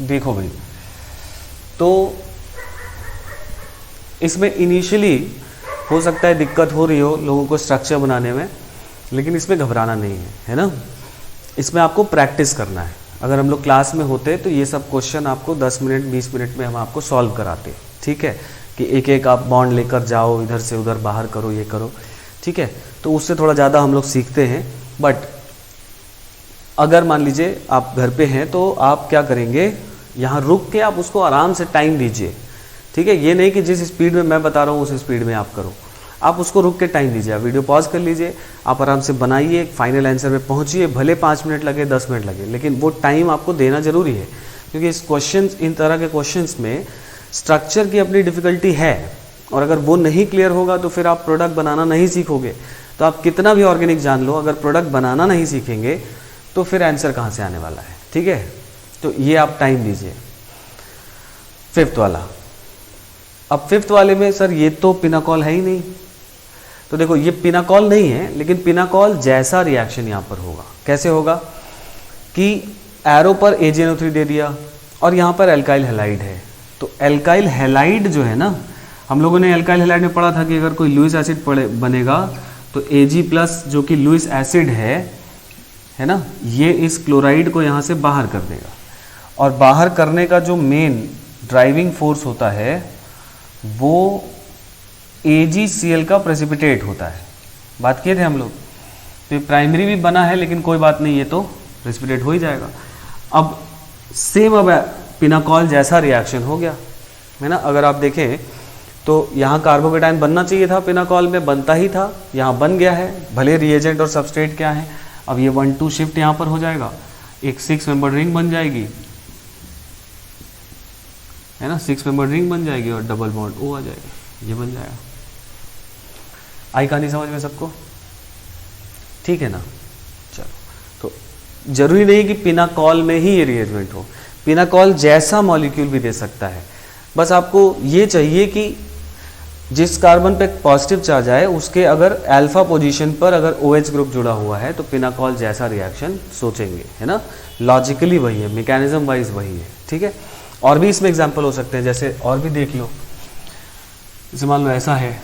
देखो भाई, तो इसमें इनिशियली हो सकता है दिक्कत हो रही हो लोगों को स्ट्रक्चर बनाने में, लेकिन इसमें घबराना नहीं है ना। इसमें आपको प्रैक्टिस करना है। अगर हम लोग क्लास में होते तो ये सब क्वेश्चन आपको 10 मिनट 20 मिनट में हम आपको सॉल्व कराते, ठीक है, कि एक एक आप बॉन्ड लेकर जाओ, इधर से उधर बाहर करो, ये करो, ठीक है। तो उससे थोड़ा ज़्यादा हम लोग सीखते हैं। बट अगर मान लीजिए आप घर पे हैं तो आप क्या करेंगे, यहाँ रुक के आप उसको आराम से टाइम दीजिए, ठीक है। ये नहीं कि जिस स्पीड में मैं बता रहा हूँ उस स्पीड में आप करो, आप उसको रुक के टाइम दीजिए। आप वीडियो पॉज कर लीजिए, आप आराम से बनाइए, फाइनल आंसर पे पहुँचिए, भले 5 मिनट लगे 10 मिनट लगे, लेकिन वो टाइम आपको देना जरूरी है, क्योंकि इस क्वेश्चन, इन तरह के क्वेश्चंस में स्ट्रक्चर की अपनी डिफ़िकल्टी है, और अगर वो नहीं क्लियर होगा तो फिर आप प्रोडक्ट बनाना नहीं सीखोगे। तो आप कितना भी ऑर्गेनिक जान लो, अगर प्रोडक्ट बनाना नहीं सीखेंगे तो फिर आंसर कहाँ से आने वाला है, ठीक है। तो ये आप टाइम दीजिए। 5th वाला, अब 5th वाले में सर ये तो पिनाकॉल है ही नहीं, तो देखो ये पिनाकॉल नहीं है, लेकिन पिनाकॉल जैसा रिएक्शन यहाँ पर होगा। कैसे होगा कि एरो पर AgNO3 दे दिया और यहाँ पर एल्काइल हैलाइड है, तो एल्काइल हैलाइड जो है ना, हम लोगों ने एल्काइल हैलाइड में पढ़ा था कि अगर कोई लुईस एसिड बनेगा तो Ag+ जो कि लुईस एसिड है ना, ये इस क्लोराइड को यहाँ से बाहर कर देगा, और बाहर करने का जो मेन ड्राइविंग फोर्स होता है वो AgCl का प्रेसिपिटेट होता है। बात किए थे हम लोग। तो ये प्राइमरी भी बना है, लेकिन कोई बात नहीं, ये तो प्रेसिपिटेट हो ही जाएगा। अब सेम, अब पिनाकॉल जैसा रिएक्शन हो गया है ना। अगर आप देखें तो यहाँ कार्बोकेटाइन बनना चाहिए था, पिनाकॉल में बनता ही था, यहाँ बन गया है, भले रिएजेंट और सबस्ट्रेट क्या है। अब ये 1,2 शिफ्ट यहाँ पर हो जाएगा, एक 6 मेंबर रिंग बन जाएगी, है ना, 6 मेंबर रिंग बन जाएगी और डबल बॉन्ड O आ जाएगा, ये बन जाएगा। आई कहानी समझ में सबको, ठीक है ना। चलो, तो जरूरी नहीं कि पिनाकॉल में ही ये रिएजमेंट हो, पिनाकॉल जैसा मॉलिक्यूल भी दे सकता है। बस आपको ये चाहिए कि जिस कार्बन पे पॉजिटिव चार्ज आए उसके अगर अल्फा पोजीशन पर अगर OH ग्रुप जुड़ा हुआ है तो पिनाकॉल जैसा रिएक्शन सोचेंगे, है ना। लॉजिकली वही है, मैकेनिज्म वाइज वही है, ठीक है। और भी इसमें एग्जांपल हो सकते हैं, जैसे और भी देख लो, जैसे मान लो ऐसा है,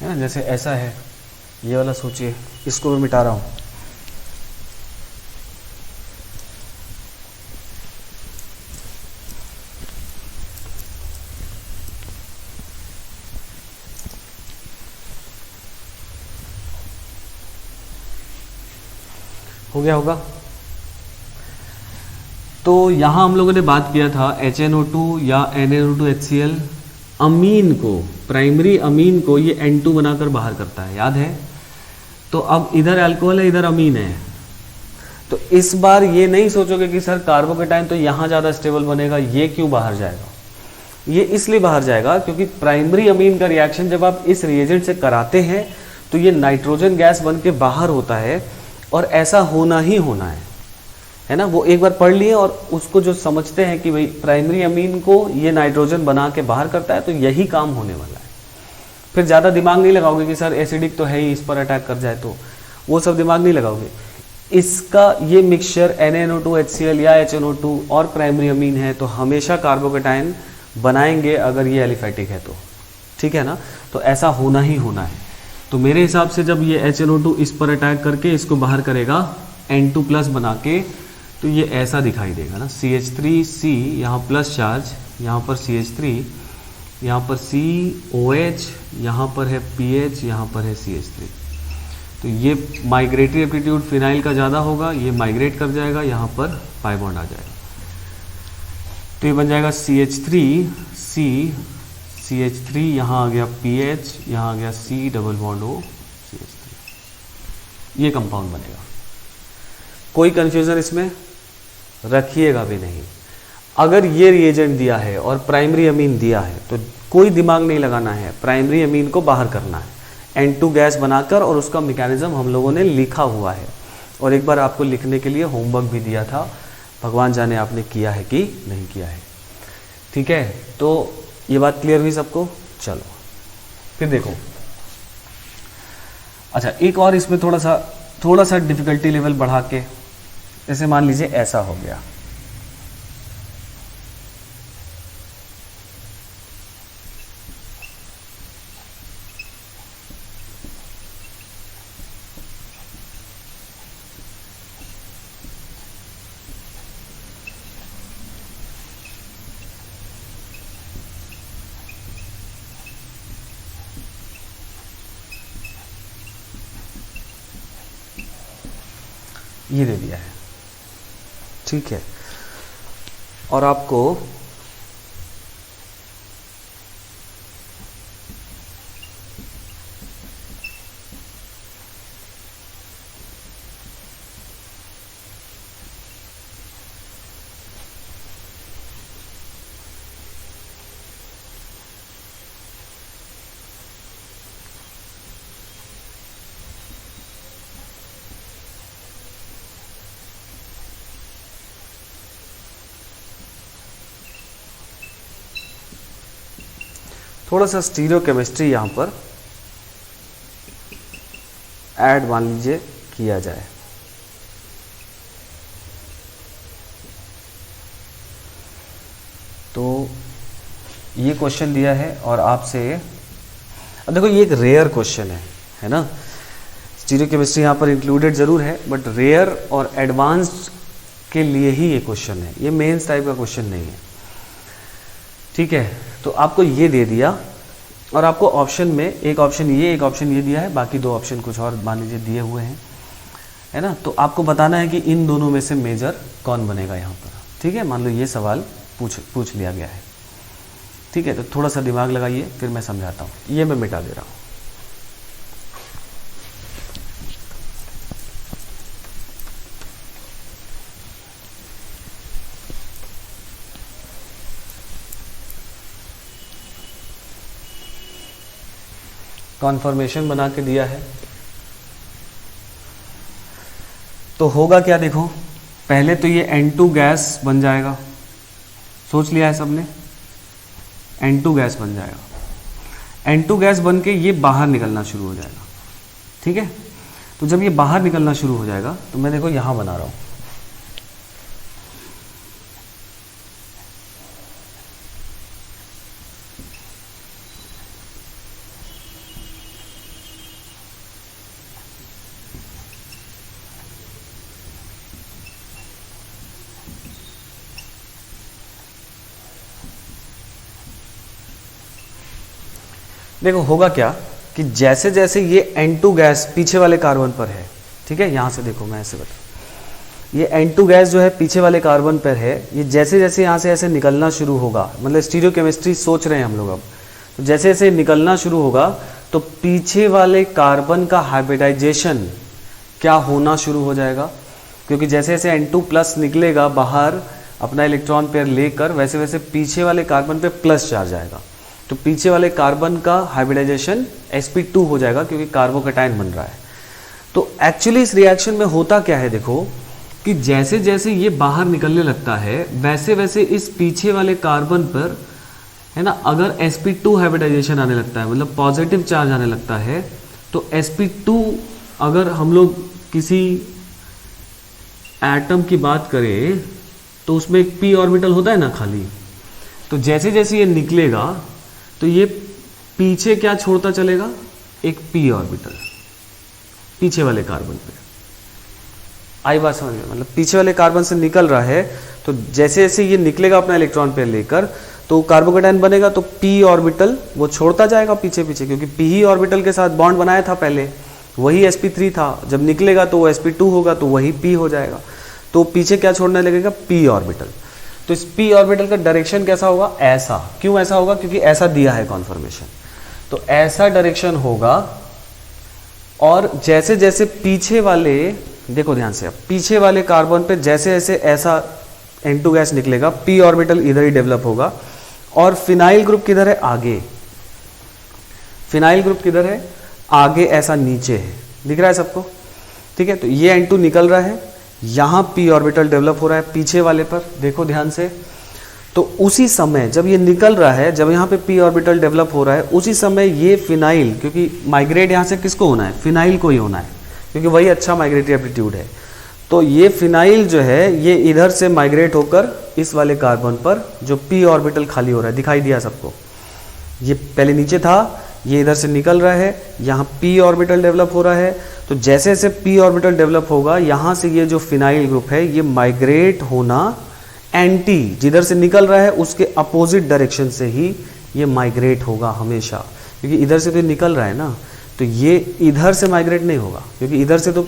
ना, जैसे ऐसा है, ये वाला सोचिए, इसको मैं मिटा रहा हूँ। हो गया होगा। तो यहाँ हम लोगों ने बात किया था HNO2 या NaNO2HCl अमीन को, प्राइमरी अमीन को ये N2 बनाकर बाहर करता है, याद है। तो अब इधर अल्कोहल है, इधर अमीन है, तो इस बार ये नहीं सोचोगे कि सर कार्बोकेटाइन तो यहाँ ज़्यादा स्टेबल बनेगा, ये क्यों बाहर जाएगा। ये इसलिए बाहर जाएगा क्योंकि प्राइमरी अमीन का रिएक्शन जब आप इस रिएजेंट से कराते हैं तो ये नाइट्रोजन गैस बन के बाहर होता है, और ऐसा होना ही होना है ना। वो एक बार पढ़ लिए, और उसको जो समझते हैं कि भाई प्राइमरी अमीन को ये नाइट्रोजन बना के बाहर करता है, तो यही काम होने वाला है। फिर ज़्यादा दिमाग नहीं लगाओगे कि सर एसिडिक तो है ही, इस पर अटैक कर जाए, तो वो सब दिमाग नहीं लगाओगे। इसका ये मिक्सचर NaNO2HCl या HNO2 और प्राइमरी अमीन है, तो हमेशा कार्बोकेटाइन बनाएंगे अगर ये एलिफेटिक है तो, ठीक है ना। तो ऐसा होना ही होना है। तो मेरे हिसाब से जब ये HNO2 इस पर अटैक करके इसको बाहर करेगा N2+ बना के, तो ये ऐसा दिखाई देगा ना, CH3C यहाँ प्लस चार्ज, यहाँ पर CH3, यहाँ पर COH, यहाँ पर है PH, यहाँ पर है CH3। तो ये माइग्रेटरी एप्टीट्यूड फिनाइल का ज़्यादा होगा, ये माइग्रेट कर जाएगा, यहाँ पर पाई बॉन्ड आ जाएगा, तो ये बन जाएगा CH3C, CH3, यहाँ आ गया PH, यहाँ आ गया C double bond O CH3, ये कंपाउंड बनेगा। कोई कन्फ्यूज़न इसमें रखिएगा भी नहीं। अगर ये रिएजेंट दिया है और प्राइमरी अमीन दिया है तो कोई दिमाग नहीं लगाना है, प्राइमरी अमीन को बाहर करना है N2 गैस बनाकर, और उसका मैकेनिज्म हम लोगों ने लिखा हुआ है और एक बार आपको लिखने के लिए होमवर्क भी दिया था, भगवान जाने आपने किया है कि नहीं किया है। ठीक है, तो ये बात क्लियर हुई सबको। चलो फिर देखो, अच्छा एक और इसमें थोड़ा सा डिफिकल्टी लेवल बढ़ा के, जैसे मान लीजिए ऐसा हो गया, ये दे दिया है, ठीक है, और आपको थोड़ा सा स्टीरियो केमिस्ट्री यहाँ पर ऐड मान लीजिए किया जाए। तो ये क्वेश्चन दिया है और आपसे, अब देखो ये एक रेयर क्वेश्चन है ना, स्टीरियो केमिस्ट्री यहाँ पर इंक्लूडेड जरूर है बट रेयर और एडवांस्ड के लिए ही ये क्वेश्चन है, ये मेंस टाइप का क्वेश्चन नहीं है। ठीक है, तो आपको ये दे दिया और आपको ऑप्शन में एक ऑप्शन ये दिया है, बाकी दो ऑप्शन कुछ और मान लीजिए दिए हुए हैं, है ना। तो आपको बताना है कि इन दोनों में से मेजर कौन बनेगा यहाँ पर। ठीक है, मान लो ये सवाल पूछ लिया गया है। ठीक है, तो थोड़ा सा दिमाग लगाइए, फिर मैं समझाता हूँ। ये मैं मिटा दे रहा हूँ। कॉन्फर्मेशन बना के दिया है, तो होगा क्या देखो, पहले तो ये N2 गैस बन जाएगा, सोच लिया है सबने, N2 गैस बन जाएगा। N2 गैस बन के ये बाहर निकलना शुरू हो जाएगा। ठीक है, तो जब ये बाहर निकलना शुरू हो जाएगा तो मैं देखो यहां बना रहा हूं, देखो होगा क्या कि जैसे जैसे ये N2 गैस पीछे वाले कार्बन पर है, ठीक है, यहां से देखो मैं ऐसे बता, ये N2 गैस जो है पीछे वाले कार्बन पर है, ये जैसे जैसे यहां से ऐसे निकलना शुरू होगा, मतलब स्टीरियो केमिस्ट्री सोच रहे हैं हम लोग अब, तो जैसे जैसे निकलना शुरू होगा तो पीछे वाले कार्बन का हाइब्रिडाइजेशन क्या होना शुरू हो जाएगा, क्योंकि जैसे जैसे N2 प्लस निकलेगा बाहर अपना इलेक्ट्रॉन पेयर लेकर, वैसे वैसे पीछे वाले कार्बन पे प्लस चार्ज आएगा, तो पीछे वाले कार्बन का हाइब्रिडाइजेशन sp2 हो जाएगा क्योंकि कार्बोकैटायन बन रहा है। तो एक्चुअली इस रिएक्शन में होता क्या है देखो, कि जैसे जैसे ये बाहर निकलने लगता है वैसे वैसे इस पीछे वाले कार्बन पर, है ना, अगर sp2 हाइब्रिडाइजेशन आने लगता है, मतलब पॉजिटिव चार्ज आने लगता है, तो sp2 अगर हम लोग किसी एटम की बात करें तो उसमें एक p ऑर्बिटल होता है ना खाली, तो जैसे जैसे ये निकलेगा तो ये पीछे क्या छोड़ता चलेगा, एक p ऑर्बिटल पीछे वाले कार्बन पे। आई बात समझ में, मतलब पीछे वाले कार्बन से निकल रहा है, तो जैसे जैसे ये निकलेगा अपना इलेक्ट्रॉन पेयर लेकर तो कार्बोकैटायन बनेगा, तो p ऑर्बिटल वो छोड़ता जाएगा पीछे पीछे, क्योंकि p ही ऑर्बिटल के साथ बॉन्ड बनाया था पहले, वही sp3 था, जब निकलेगा तो वो sp2 होगा तो वही p हो जाएगा, तो पीछे क्या छोड़ने लगेगा, p ऑर्बिटल। तो इस p ऑर्बिटल का डायरेक्शन कैसा होगा, ऐसा। क्यों ऐसा होगा, क्योंकि ऐसा दिया है कॉन्फर्मेशन, तो ऐसा डायरेक्शन होगा। और जैसे जैसे पीछे वाले, देखो ध्यान से, अब पीछे वाले कार्बन पे जैसे जैसे ऐसा N2 गैस निकलेगा, p ऑर्बिटल इधर ही डेवलप होगा, और फिनाइल ग्रुप किधर है, आगे। फिनाइल ग्रुप किधर है, आगे, ऐसा नीचे है, दिख रहा है सबको, ठीक है। तो ये N2 निकल रहा है, यहाँ p ऑर्बिटल डेवलप हो रहा है पीछे वाले पर, देखो ध्यान से। तो उसी समय जब ये निकल रहा है, जब यहाँ पे p ऑर्बिटल डेवलप हो रहा है, उसी समय ये फिनाइल, क्योंकि माइग्रेट यहाँ से किसको होना है, फिनाइल को ही होना है, क्योंकि वही अच्छा माइग्रेटरी एप्टीट्यूड है। तो ये फिनाइल जो है ये इधर से माइग्रेट होकर इस वाले कार्बन पर जो p ऑर्बिटल खाली हो रहा है, दिखाई दिया सबको, ये पहले नीचे था, ये इधर से निकल रहा है, यहाँ p ऑर्बिटल डेवलप हो रहा है। तो जैसे जैसे p ऑर्बिटल डेवलप होगा, यहाँ से ये जो फिनाइल ग्रुप है ये माइग्रेट होना एंटी, जिधर से निकल रहा है उसके अपोजिट डायरेक्शन से ही ये माइग्रेट होगा हमेशा, क्योंकि इधर से तो निकल रहा है ना, तो ये इधर से माइग्रेट नहीं होगा, क्योंकि इधर से तो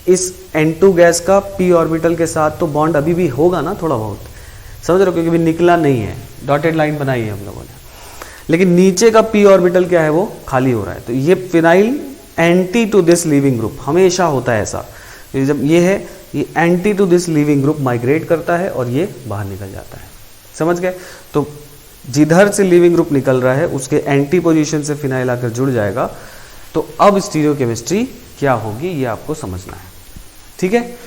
इस N2 गैस का p ऑर्बिटल के साथ तो बॉन्ड अभी भी होगा ना थोड़ा बहुत, समझ रहे हो, क्योंकि अभी निकला नहीं है, डॉटेड लाइन बनाई है हम लोगों ने, लेकिन नीचे का p ऑर्बिटल क्या है, वो खाली हो रहा है। तो ये phenyl anti to this leaving group हमेशा होता है ऐसा, जब ये है ये anti to this leaving group migrate करता है और ये बाहर निकल जाता है, समझ गए। तो जिधर से लीविंग ग्रुप निकल रहा है उसके एंटी पोजीशन से फिनाइल आकर जुड़ जाएगा। तो अब स्टीरियोकेमिस्ट्री क्या होगी ये आपको समझना है, ठीक है।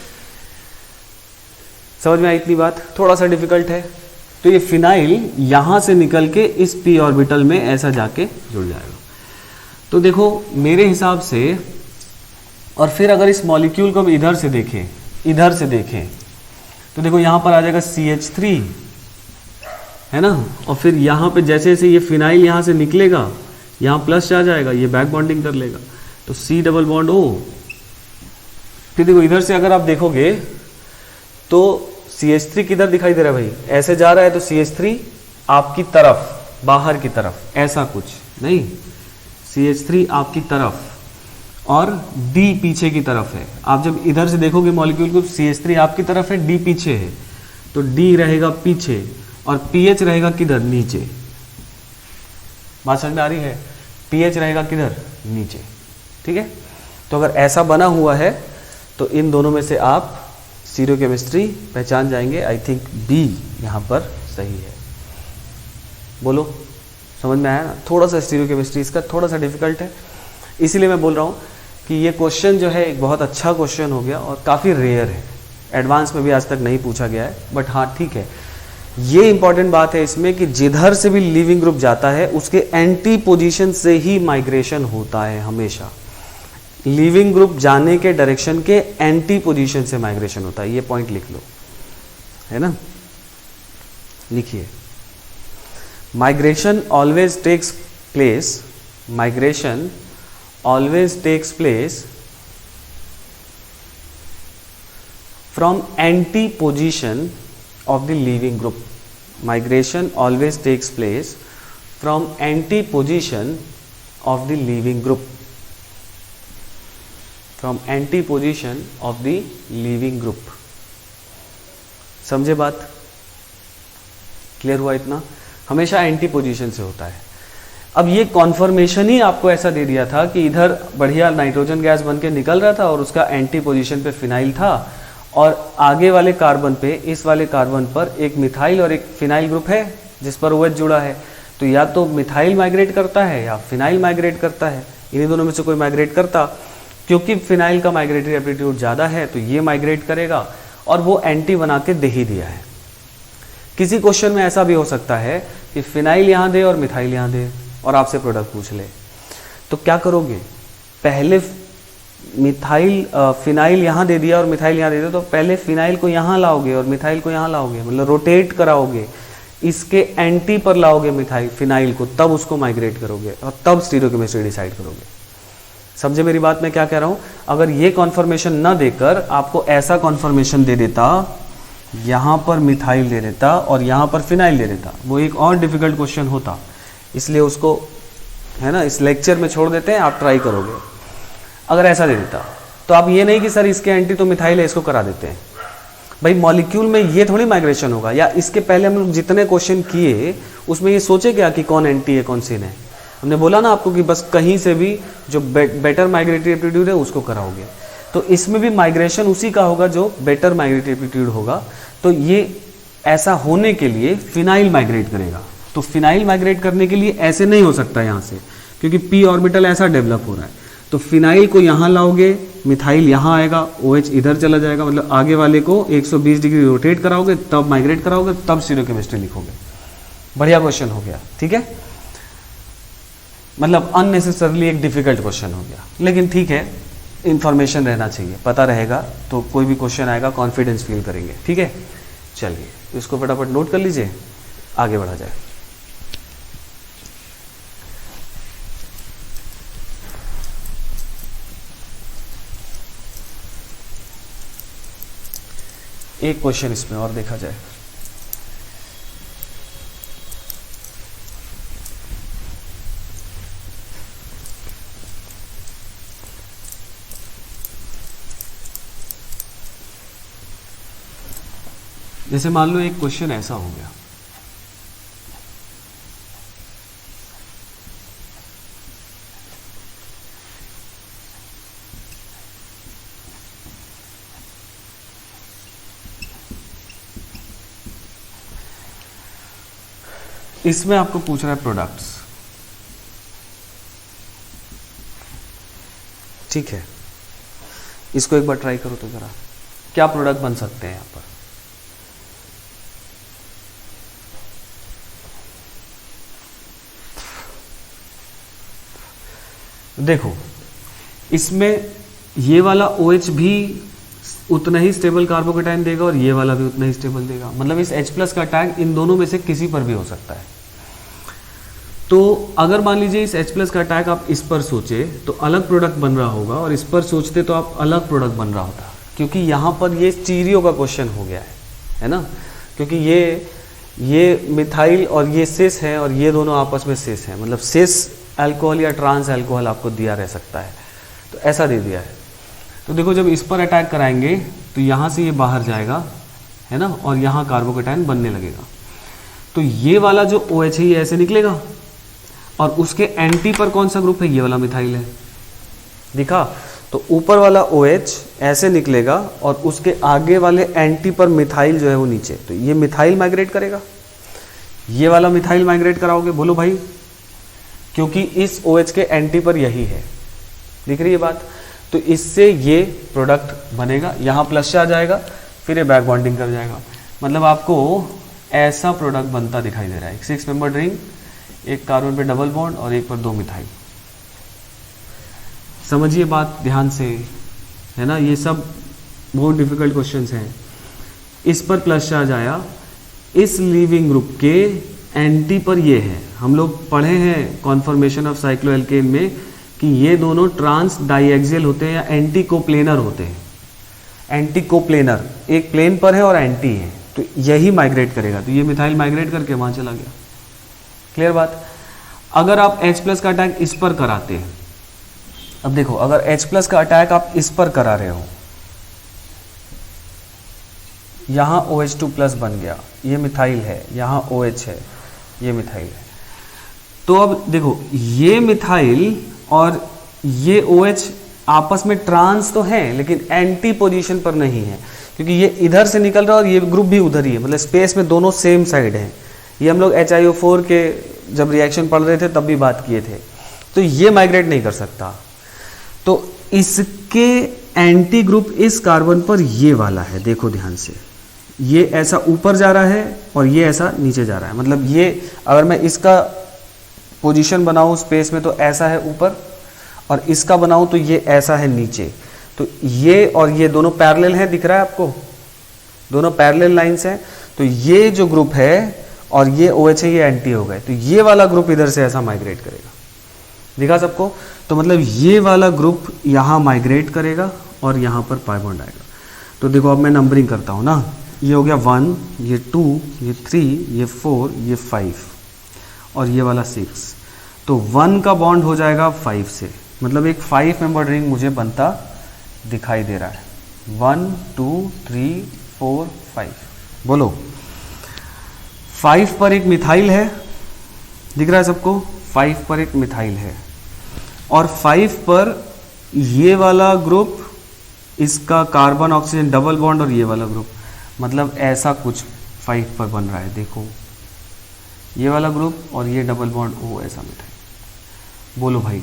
समझ में आई इतनी बात, थोड़ा सा डिफिकल्ट है। तो ये फिनाइल यहां से निकल के इस p ऑर्बिटल में ऐसा जाके जुड़ जाएगा। तो देखो मेरे हिसाब से, और फिर अगर इस मॉलिक्यूल को इधर से देखें तो देखो यहाँ पर आ जाएगा CH3, है ना, और फिर यहाँ पे जैसे जैसे ये फिनाइल यहाँ से निकलेगा, यहाँ प्लस आ जाएगा, ये बैक बॉन्डिंग कर लेगा, तो C डबल बॉन्ड O। फिर देखो इधर से अगर आप देखोगे तो CH3 किधर दिखाई दे रहा है भाई, ऐसे जा रहा है, तो CH3 आपकी तरफ, बाहर की तरफ, ऐसा कुछ नहीं, CH3 आपकी तरफ और D पीछे की तरफ है। आप जब इधर से देखोगे मॉलिक्यूल को, CH3 आपकी तरफ है, D पीछे है, तो D रहेगा पीछे और pH रहेगा किधर, नीचे। बात समझ में आ रही है, pH रहेगा किधर, नीचे, ठीक है। तो अगर ऐसा बना हुआ है तो इन दोनों में से आप स्टीरियोकेमिस्ट्री पहचान जाएंगे। आई थिंक B यहाँ पर सही है, बोलो समझ में आया ना। थोड़ा सा स्टीरियोकेमिस्ट्री इसका थोड़ा सा डिफिकल्ट है, इसीलिए मैं बोल रहा हूँ कि ये क्वेश्चन जो है एक बहुत अच्छा क्वेश्चन हो गया और काफ़ी रेयर है, एडवांस में भी आज तक नहीं पूछा गया है, बट हाँ ठीक है। ये इंपॉर्टेंट बात है इसमें कि जिधर से भी लिविंग ग्रुप जाता है उसके एंटी पोजीशन से ही माइग्रेशन होता है हमेशा। लिविंग ग्रुप जाने के डायरेक्शन के एंटी पोजीशन से माइग्रेशन होता है, ये पॉइंट लिख लो, है ना। लिखिए, migration always takes place, migration always takes place from anti-position of the leaving group. Migration always takes place from anti-position of the leaving group. From anti-position of the leaving group. समझे बात, clear हुआ इतना। हमेशा anti position से होता है। अब ये कॉन्फर्मेशन ही आपको ऐसा दे दिया था कि इधर बढ़िया नाइट्रोजन गैस बन के निकल रहा था और उसका एंटी पोजीशन पे फिनाइल था, और आगे वाले कार्बन पे, इस वाले कार्बन पर एक मिथाइल और एक फिनाइल ग्रुप है जिस पर OH जुड़ा है। तो या तो मिथाइल माइग्रेट करता है या फिनाइल माइग्रेट करता है, इन्हीं दोनों में से कोई माइग्रेट करता। क्योंकि फिनाइल का माइग्रेटरी एप्टीट्यूड ज़्यादा है तो ये माइग्रेट करेगा, और वो एंटी बना के दे ही दिया है। किसी क्वेश्चन में ऐसा भी हो सकता है कि फिनाइल यहाँ दे और मिथाइल यहाँ दे और आपसे प्रोडक्ट पूछ ले, तो क्या करोगे, पहले मिथाइल फिनाइल यहाँ दे दिया और मिथाइल यहाँ दे दिया, तो पहले फिनाइल को यहाँ लाओगे और मिथाइल को यहाँ लाओगे, मतलब रोटेट कराओगे, इसके एंटी पर लाओगे मिथाइल फिनाइल को, तब उसको माइग्रेट करोगे और तब स्टीरियोकेमिस्ट्री डिसाइड करोगे। समझे मेरी बात मैं क्या कह रहा हूँ। अगर ये कॉन्फर्मेशन ना देकर आपको ऐसा कॉन्फर्मेशन दे देता, यहाँ पर मिथाइल दे देता और यहाँ पर फिनाइल दे देता, वो एक और डिफिकल्ट क्वेश्चन होता। इसलिए उसको, है ना, इस लेक्चर में छोड़ देते हैं, आप ट्राई करोगे। अगर ऐसा दे देता तो आप ये नहीं कि सर इसके एंटी तो मिथाइल है इसको करा देते हैं, भाई मॉलिक्यूल में ये थोड़ी माइग्रेशन होगा। या इसके पहले हम लोग जितने क्वेश्चन किए उसमें ये सोचे क्या कि कौन एंटी है कौन सिन है। हमने बोला ना आपको कि बस कहीं से भी जो बेटर माइग्रेटरी एप्टीट्यूड है उसको कराओगे। तो इसमें भी माइग्रेशन उसी का होगा जो बेटर माइग्रेटरी एप्टीट्यूड होगा। तो ये ऐसा होने के लिए फिनाइल माइग्रेट करेगा। तो फिनाइल माइग्रेट करने के लिए ऐसे नहीं हो सकता यहाँ से, क्योंकि p ऑर्बिटल ऐसा डेवलप हो रहा है। तो फिनाइल को यहाँ लाओगे, मिथाइल यहाँ आएगा, OH इधर चला जाएगा, मतलब आगे वाले को 120 डिग्री रोटेट कराओगे, तब माइग्रेट कराओगे, तब स्टीरियोकेमिस्ट्री लिखोगे। बढ़िया क्वेश्चन हो गया, ठीक है। मतलब अननेसेसरली एक डिफिकल्ट क्वेश्चन हो गया, लेकिन ठीक है, इंफॉर्मेशन रहना चाहिए, पता रहेगा तो कोई भी क्वेश्चन आएगा कॉन्फिडेंस फील करेंगे, ठीक है। चलिए इसको फटाफट नोट कर लीजिए, आगे बढ़ा जाए। एक क्वेश्चन इसमें और देखा जाए। जैसे मान लो एक क्वेश्चन ऐसा हो गया, इसमें आपको पूछ रहा है प्रोडक्ट्स, ठीक है। इसको एक बार ट्राई करो तो जरा, क्या प्रोडक्ट बन सकते हैं यहां पर। देखो इसमें ये वाला OH भी उतना ही स्टेबल कार्बोकेटाइन देगा और ये वाला भी उतना ही स्टेबल देगा, मतलब इस H+ का अटैक इन दोनों में से किसी पर भी हो सकता है। तो अगर मान लीजिए इस H+ का अटैक आप इस पर सोचे तो अलग प्रोडक्ट बन रहा होगा, और इस पर सोचते तो आप अलग प्रोडक्ट बन रहा होता, क्योंकि यहाँ पर ये स्टीरियो का क्वेश्चन हो गया है ना, क्योंकि ये मिथाइल और ये सिस है और ये दोनों आपस में सिस है, मतलब सिस अल्कोहल या ट्रांस अल्कोहल आपको दिया रह सकता है, तो ऐसा दे दिया है। तो देखो जब इस पर अटैक कराएंगे तो यहाँ से ये बाहर जाएगा, है ना, और यहाँ कार्बोकेटाइन बनने लगेगा। तो ये वाला जो OH है ये ऐसे निकलेगा, और उसके एंटी पर कौन सा ग्रुप है, ये वाला मिथाइल है, दिखा। तो ऊपर वाला OH ऐसे निकलेगा और उसके आगे वाले एंटी पर मिथाइल जो है वो नीचे, तो ये मिथाइल माइग्रेट करेगा, ये वाला मिथाइल माइग्रेट कराओगे, बोलो भाई, क्योंकि इस OH के एंटी पर यही है, दिख रही है बात। तो इससे ये प्रोडक्ट बनेगा, यहाँ प्लस से आ जाएगा, फिर ये बैक बॉन्डिंग कर जाएगा, मतलब आपको ऐसा प्रोडक्ट बनता दिखाई दे रहा है। 6 मेंबर रिंग, एक कार्बन पे डबल बॉन्ड और एक पर 2 मिथाइल। समझिए बात ध्यान से, है ना, ये सब बहुत डिफिकल्ट क्वेश्चंस हैं। इस पर प्लस चार्ज आया, इस लीविंग ग्रुप के एंटी पर ये है। हम लोग पढ़े हैं कॉन्फॉर्मेशन ऑफ साइक्लोएल्केन में कि ये दोनों ट्रांस डाइएक्सियल होते हैं या एंटी कोप्लेनर होते हैं। एंटी कोप्लेनर, एक प्लेन पर है और एंटी है, तो यही माइग्रेट करेगा, तो ये मिथाइल माइग्रेट करके वहां चला गया। क्लियर बात। अगर आप H+ का अटैक इस पर कराते हैं, अब देखो अगर H+ का अटैक आप इस पर करा रहे हो, यहां OH2+ बन गया, ये मिथाइल है, यहां OH है, ये मिथाइल है। तो अब देखो ये मिथाइल और ये OH आपस में ट्रांस तो है लेकिन एंटी पोजीशन पर नहीं है, क्योंकि ये इधर से निकल रहा है और ये ग्रुप भी उधर ही है, मतलब स्पेस में दोनों सेम साइड हैं। ये हम लोग HiO4 के जब रिएक्शन पढ़ रहे थे तब भी बात किए थे। तो ये माइग्रेट नहीं कर सकता, तो इसके एंटी ग्रुप इस कार्बन पर ये वाला है, देखो ध्यान से, ये ऐसा ऊपर जा रहा है और ये ऐसा नीचे जा रहा है। मतलब ये अगर मैं इसका पोजीशन बनाऊं स्पेस में तो ऐसा है ऊपर, और इसका बनाऊं तो ये ऐसा है नीचे। तो ये और ये दोनों पैरेलल हैं, दिख रहा है आपको, दोनों पैरेलल लाइंस हैं। तो ये जो ग्रुप है और ये OH है, ये एंटी हो गए, तो ये वाला ग्रुप इधर से ऐसा माइग्रेट करेगा, दिखा सबको। तो मतलब ये वाला ग्रुप यहाँ माइग्रेट करेगा और यहाँ पर पाई बॉन्ड आएगा। तो देखो अब मैं नंबरिंग करता हूँ ना, ये हो गया 1, ये 2, ये 3, ये 4, ये 5 और ये वाला 6। तो 1 का बॉन्ड हो जाएगा 5 से, मतलब एक 5 मेंबर रिंग मुझे बनता दिखाई दे रहा है। 1 2 3 4 5, बोलो 5 पर एक मिथाइल है, दिख रहा है सबको, 5 पर एक मिथाइल है, और 5 पर ये वाला ग्रुप, इसका कार्बन ऑक्सीजन डबल बॉन्ड और ये वाला ग्रुप, मतलब ऐसा कुछ 5 पर बन रहा है, देखो ये वाला ग्रुप और ये डबल बॉन्ड ओ ऐसा मिथाइल। बोलो भाई,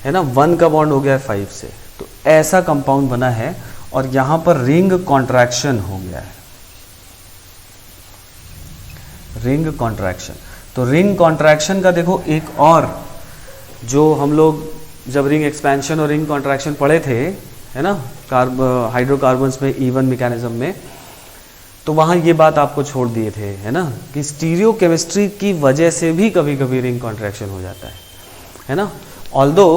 है ना, 1 का बॉन्ड हो गया है 5 से, तो ऐसा कंपाउंड बना है और यहां पर रिंग कॉन्ट्रैक्शन हो गया है, रिंग कॉन्ट्रैक्शन। तो रिंग कॉन्ट्रैक्शन का देखो एक और, जो हम लोग जब रिंग एक्सपेंशन और रिंग कॉन्ट्रैक्शन पढ़े थे, है ना, हाइड्रोकार्बन्स में E1 मैकेनिज्म में, तो वहाँ ये बात आपको छोड़ दिए थे, है ना, कि स्टीरियो केमिस्ट्री की वजह से भी कभी कभी रिंग कॉन्ट्रैक्शन हो जाता है ना। ऑल्दो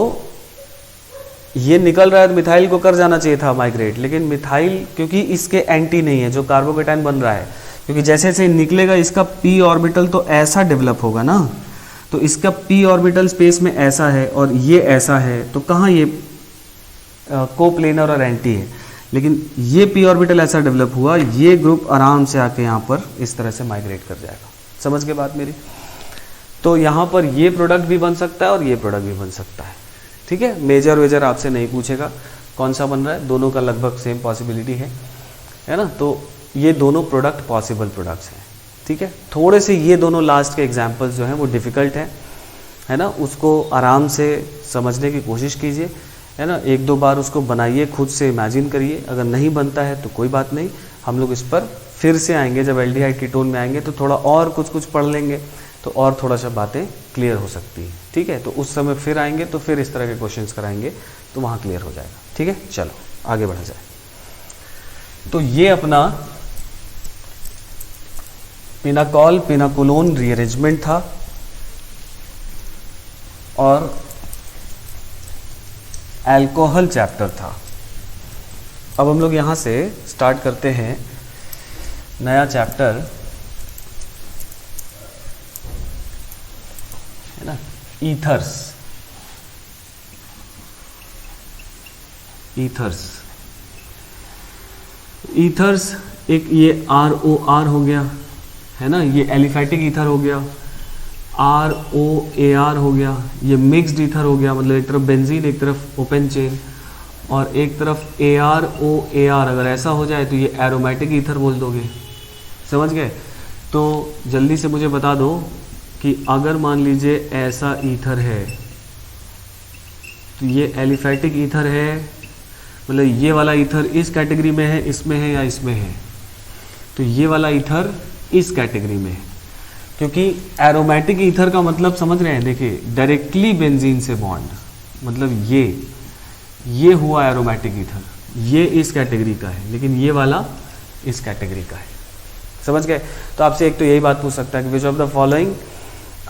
ये निकल रहा है तो मिथाइल को कर जाना चाहिए था माइग्रेट, लेकिन मिथाइल क्योंकि इसके एंटी नहीं है, जो कार्बोकेटाइन बन रहा है, क्योंकि जैसे जैसे निकलेगा इसका p ऑर्बिटल तो ऐसा डेवलप होगा ना, तो इसका p ऑर्बिटल स्पेस में ऐसा है और ये ऐसा है, तो कहाँ ये कोप्लेनर और एंटी है, लेकिन ये p ऑर्बिटल ऐसा डेवलप हुआ, ये ग्रुप आराम से आके यहाँ पर इस तरह से माइग्रेट कर जाएगा। समझ गए बात मेरी? तो यहाँ पर ये प्रोडक्ट भी बन सकता है और ये प्रोडक्ट भी बन सकता है, ठीक है। मेजर वेजर आपसे नहीं पूछेगा कौन सा बन रहा है, दोनों का लगभग सेम पॉसिबिलिटी है ना। तो ये दोनों प्रोडक्ट पॉसिबल प्रोडक्ट्स हैं, ठीक है। थोड़े से ये दोनों लास्ट के एग्जाम्पल्स जो हैं वो डिफ़िकल्ट हैं, है ना, उसको आराम से समझने की कोशिश कीजिए, है ना, 1-2 बार उसको बनाइए, खुद से इमेजिन करिए। अगर नहीं बनता है तो कोई बात नहीं, हम लोग इस पर फिर से आएंगे, जब एल्डिहाइड कीटोन में आएंगे तो थोड़ा और कुछ पढ़ लेंगे, तो और थोड़ा सा बातें क्लियर हो सकती है, ठीक है। तो उस समय फिर आएंगे तो फिर इस तरह के क्वेश्चंस कराएंगे तो वहाँ क्लियर हो जाएगा, ठीक है। चलो आगे बढ़ा जाए। तो ये अपना पिनाकॉल पिनाकोलोन रीअरेंजमेंट था और अल्कोहल चैप्टर था। अब हम लोग यहाँ से स्टार्ट करते हैं नया चैप्टर, है ना, ईथर्स। ईथर्स एक ये ROR हो गया, है ना, ये एलिफैटिक ईथर हो गया, ROAR हो गया, ये मिक्स्ड ईथर हो गया, मतलब एक तरफ बेंजीन एक तरफ ओपन चेन, और एक तरफ AROAR अगर ऐसा हो जाए तो ये एरोमेटिक ईथर बोल दोगे। समझ गए? तो जल्दी से मुझे बता दो कि अगर मान लीजिए ऐसा ईथर है तो ये एलिफैटिक ईथर है, मतलब ये वाला ईथर इस कैटेगरी में है, इसमें है या इसमें है, तो ये वाला ईथर इस कैटेगरी में है, क्योंकि एरोमेटिक ईथर का मतलब समझ रहे हैं, देखिए डायरेक्टली बेंजीन से बॉन्ड, मतलब ये हुआ एरोमेटिक ईथर, ये इस कैटेगरी का है, लेकिन ये वाला इस कैटेगरी का है। समझ गए? तो आपसे एक तो यही बात पूछ सकता है कि which of the following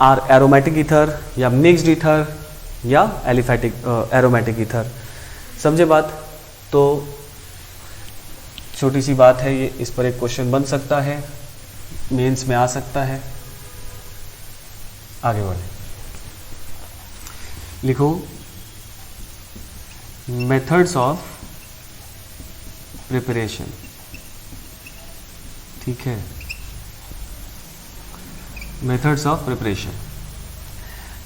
are aromatic ether या मिक्स्ड ईथर या एलिफैटिक एरोमेटिक ईथर। समझे बात? तो छोटी सी बात है ये, इस पर एक क्वेश्चन बन सकता है, मेंस में आ सकता है। आगे बढ़े, लिखो मेथड्स ऑफ प्रिपरेशन, ठीक है, मेथड्स ऑफ प्रिपरेशन।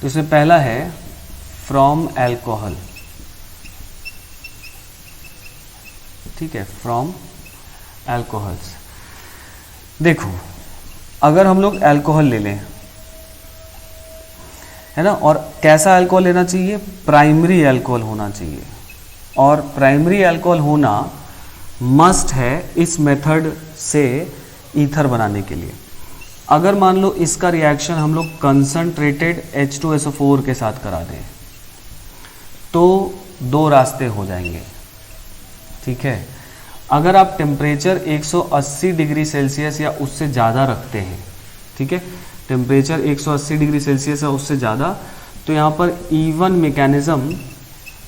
तो इसमें पहला है फ्रॉम अल्कोहल, ठीक है, फ्रॉम अल्कोहल्स। देखो अगर हम लोग अल्कोहल ले लें, है ना, और कैसा अल्कोहल लेना चाहिए? प्राइमरी अल्कोहल होना चाहिए, और प्राइमरी अल्कोहल होना मस्ट है इस मेथड से ईथर बनाने के लिए। अगर मान लो इसका रिएक्शन हम लोग कंसंट्रेटेड H2SO4 के साथ करा दें तो 2 रास्ते हो जाएंगे, ठीक है। अगर आप टेम्परेचर 180 डिग्री सेल्सियस या उससे ज़्यादा रखते हैं, ठीक है, टेम्परेचर 180 डिग्री सेल्सियस या उससे ज़्यादा, तो यहाँ पर E1 मैकेनिज्म,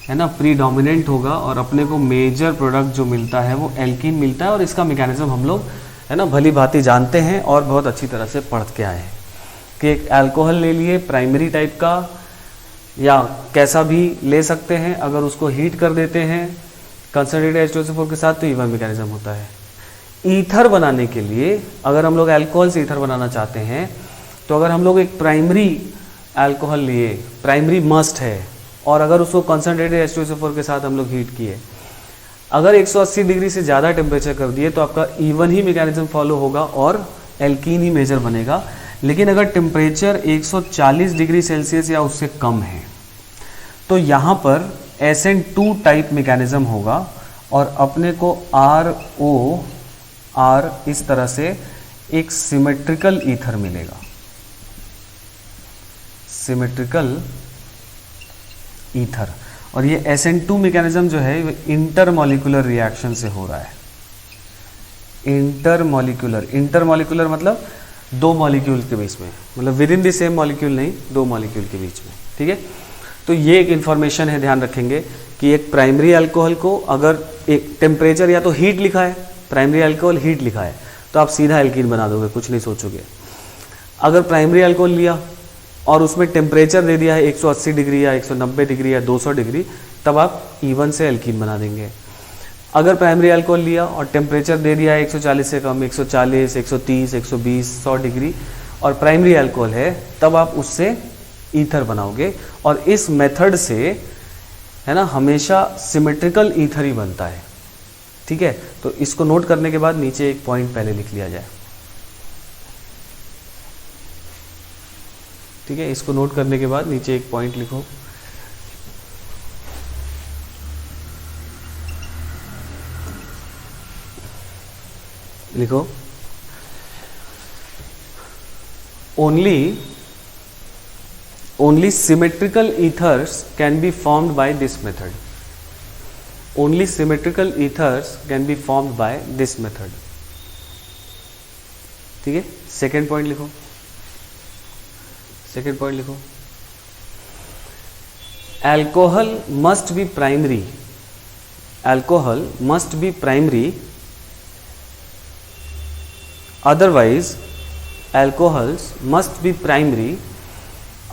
है ना, प्रीडोमिनेंट होगा और अपने को मेजर प्रोडक्ट जो मिलता है वो एल्कीन मिलता है। और इसका मैकेनिज्म हम लोग, है ना, भली भांति जानते हैं और बहुत अच्छी तरह से पढ़ के आए हैं कि एक अल्कोहल ले लिए प्राइमरी टाइप का या कैसा भी ले सकते हैं, अगर उसको हीट कर देते हैं कंसंट्रेटेड H2SO4 के साथ तो E1 मैकेनिज्म होता है। ईथर बनाने के लिए अगर हम लोग अल्कोहल से ईथर बनाना चाहते हैं तो अगर हम लोग एक प्राइमरी अल्कोहल लिए, प्राइमरी मस्ट है, और अगर उसको कंसंट्रेटेड H2SO4 के साथ हम लोग हीट किए अगर 180 डिग्री से ज़्यादा टेम्परेचर कर दिए तो आपका E1 ही मैकेनिज्म फॉलो होगा और एल्कीन ही मेजर बनेगा। लेकिन अगर टेम्परेचर 140 डिग्री सेल्सियस या उससे कम है तो यहाँ पर SN2 टाइप मैकेनिज्म होगा और अपने को ROR इस तरह से एक सिमेट्रिकल ईथर मिलेगा, सिमेट्रिकल ईथर। और ये SN2 मैकेनिज्म जो है इंटरमॉलिक्यूलर रिएक्शन से हो रहा है। इंटरमॉलिक्यूलर मतलब दो मॉलिक्यूल के बीच में, मतलब with in the same molecule नहीं, दो मॉलिक्यूल के बीच में, ठीक है। तो ये एक इन्फॉर्मेशन है, ध्यान रखेंगे कि एक प्राइमरी अल्कोहल को अगर एक टेम्परेचर या तो हीट लिखा है, प्राइमरी अल्कोहल हीट लिखा है तो आप सीधा एल्कीन बना दोगे, कुछ नहीं सोचोगे। अगर प्राइमरी अल्कोहल लिया और उसमें टेम्परेचर दे दिया है 180 डिग्री या 190 डिग्री या 200 डिग्री, तब आप E1 से एल्कीन बना देंगे। अगर प्राइमरी अल्कोहल लिया और टेम्परेचर दे दिया है 140 से कम, 140, 130, 120, 100 डिग्री और प्राइमरी अल्कोहल है, तब आप उससे ईथर बनाओगे। और इस मेथड से है ना हमेशा सिमेट्रिकल ईथर ही बनता है, ठीक है। तो इसको नोट करने के बाद नीचे एक पॉइंट पहले लिख लिया जाए, ठीक है। इसको नोट करने के बाद नीचे एक पॉइंट लिखो। लिखो only symmetrical ethers can be formed by this method. Only symmetrical ethers can be formed by this method. ठीक है। सेकेंड पॉइंट लिखो, सेकेंड पॉइंट लिखो, alcohol must be primary. Alcohol must be primary. Otherwise, alcohols must be primary.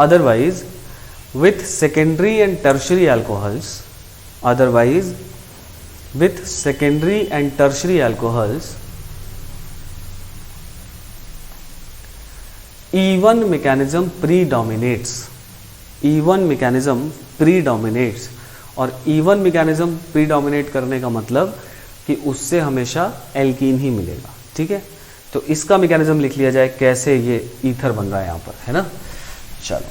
Otherwise, with secondary and tertiary alcohols, otherwise with secondary and tertiary alcohols, E1 mechanism predominates. E1 mechanism predominates. और E1 mechanism predominate करने का मतलब कि उससे हमेशा alkene ही मिलेगा, ठीक है। तो इसका मैकेनिज्म लिख लिया जाए, कैसे ये ईथर बन रहा है यहाँ पर, है ना। चलो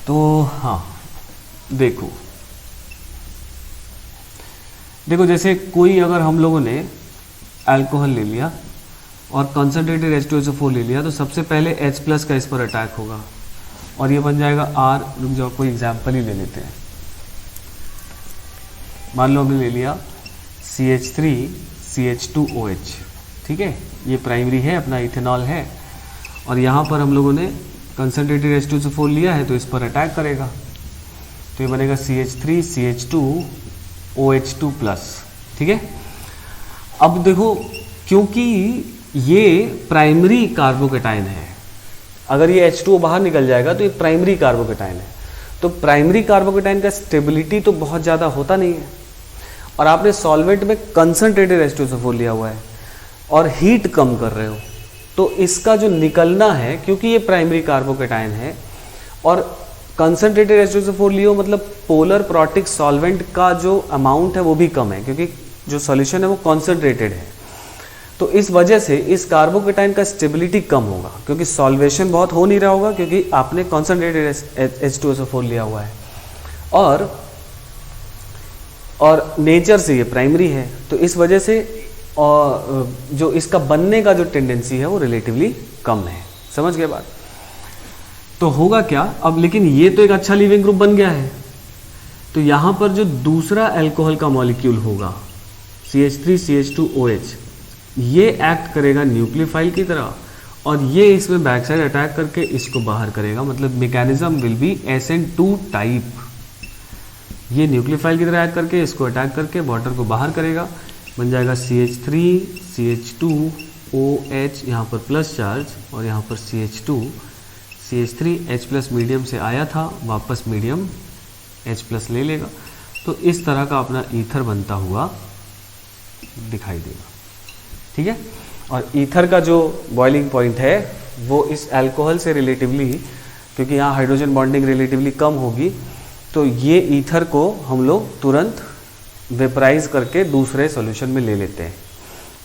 तो हाँ देखो जैसे कोई अगर हम लोगों ने अल्कोहल ले लिया और कंसनट्रेटेड H2SO4 ले लिया तो सबसे पहले H+ का इस पर अटैक होगा और ये बन जाएगा R। रुक जाओ, कोई एग्जाम्पल ही ले लेते हैं। मान लो हमने ले लिया CH3CH2OH, ठीक है। ये प्राइमरी है, अपना इथेनॉल है और यहाँ पर हम लोगों ने कंसनट्रेटेड H2SO4 लिया है तो इस पर अटैक करेगा तो ये बनेगा CH3CH2OH2+, ठीक है। अब देखो, क्योंकि ये प्राइमरी कार्बोकेटाइन है, अगर ये H2O बाहर निकल जाएगा तो ये प्राइमरी कार्बोकेटाइन है, तो प्राइमरी कार्बोकेटाइन का स्टेबिलिटी तो बहुत ज़्यादा होता नहीं है और आपने सॉल्वेंट में कंसनट्रेटेड H2SO4 लिया हुआ है और हीट कम कर रहे हो, तो इसका जो निकलना है, क्योंकि ये प्राइमरी कार्बोकेटाइन है और कंसनट्रेटेड H2SO4 लियो, मतलब पोलर प्रोटिक सॉल्वेंट का जो अमाउंट है वो भी कम है क्योंकि जो सॉल्यूशन है वो कॉन्सेंट्रेटेड है। तो इस वजह से इस कार्बोकेटाइन का स्टेबिलिटी कम होगा क्योंकि सॉल्वेशन बहुत हो नहीं रहा होगा क्योंकि आपने कॉन्सेंट्रेटेड H2SO4 लिया हुआ है और नेचर से ये प्राइमरी है, तो इस वजह से और जो इसका बनने का जो टेंडेंसी है वो रिलेटिवली कम है। समझ गए बात। तो होगा क्या अब, लेकिन ये तो एक अच्छा लीविंग ग्रुप बन गया है, तो यहाँ पर जो दूसरा अल्कोहल का मॉलिक्यूल होगा CH3CH2OH, ये एक्ट करेगा न्यूक्लियोफाइल की तरह और ये इसमें बैक साइड अटैक करके इसको बाहर करेगा, मतलब mechanism will be SN2 type. ये न्यूक्लियोफाइल की तरह एक्ट करके इसको अटैक करके वाटर को बाहर करेगा, बन जाएगा CH3CH2OH, यहाँ पर प्लस चार्ज और यहाँ पर CH3 H+ मीडियम से आया था, वापस मीडियम H+ ले लेगा, तो इस तरह का अपना ईथर बनता हुआ दिखाई देगा। ठीक है, और ईथर का जो बॉइलिंग पॉइंट है वो इस अल्कोहल से रिलेटिवली, क्योंकि यहाँ हाइड्रोजन बॉन्डिंग रिलेटिवली कम होगी, तो ये ईथर को हम लोग तुरंत वेपराइज करके दूसरे सॉल्यूशन में ले लेते हैं,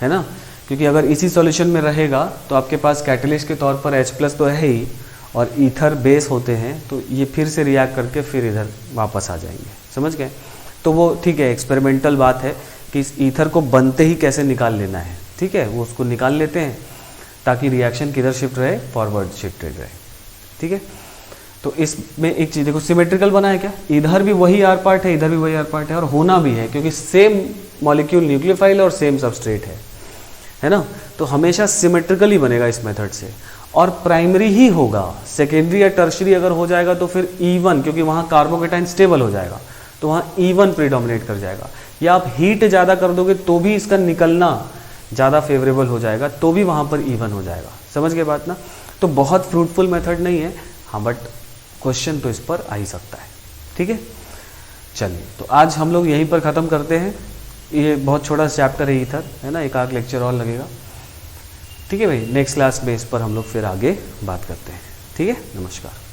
है ना। क्योंकि अगर इसी सॉल्यूशन में रहेगा तो आपके पास कैटलिस्ट के तौर पर H+ तो है ही, और ईथर बेस होते हैं, तो ये फिर से रिएक्ट करके फिर इधर वापस आ जाएंगे, समझ गए। तो वो ठीक है, एक्सपेरिमेंटल बात है कि इस ईथर को बनते ही कैसे निकाल लेना है, ठीक है, वो उसको निकाल लेते हैं ताकि रिएक्शन किधर शिफ्ट रहे, फॉरवर्ड शिफ्टेड रहे। ठीक है, तो इसमें एक चीज़ देखो, सिमेट्रिकल बना है क्या, इधर भी वही R पार्ट है, इधर भी वही R पार्ट है, और होना भी है क्योंकि सेम मॉलिक्यूल न्यूक्लियोफाइल और सेम सबस्ट्रेट है ना। तो हमेशा सिमेट्रिकल ही बनेगा इस मेथड से, और प्राइमरी ही होगा। सेकेंडरी या टर्शरी अगर हो जाएगा तो फिर E1, क्योंकि वहाँ कार्बोकेटाइन स्टेबल हो जाएगा तो वहाँ E1 प्रीडोमिनेट कर जाएगा, या आप हीट ज़्यादा कर दोगे तो भी इसका निकलना ज़्यादा फेवरेबल हो जाएगा, तो भी वहाँ पर E1 हो जाएगा। समझ गए बात ना। तो बहुत फ्रूटफुल मेथड नहीं है, हाँ, बट क्वेश्चन तो इस पर आ ही सकता है। ठीक है, चलिए, तो आज हम लोग यहीं पर ख़त्म करते हैं। ये बहुत छोटा चैप्टर है ईथर, है ना, एक आध लेक्चर और लगेगा। ठीक है भाई, नेक्स्ट क्लास में इस पर हम लोग फिर आगे बात करते हैं। ठीक है, नमस्कार।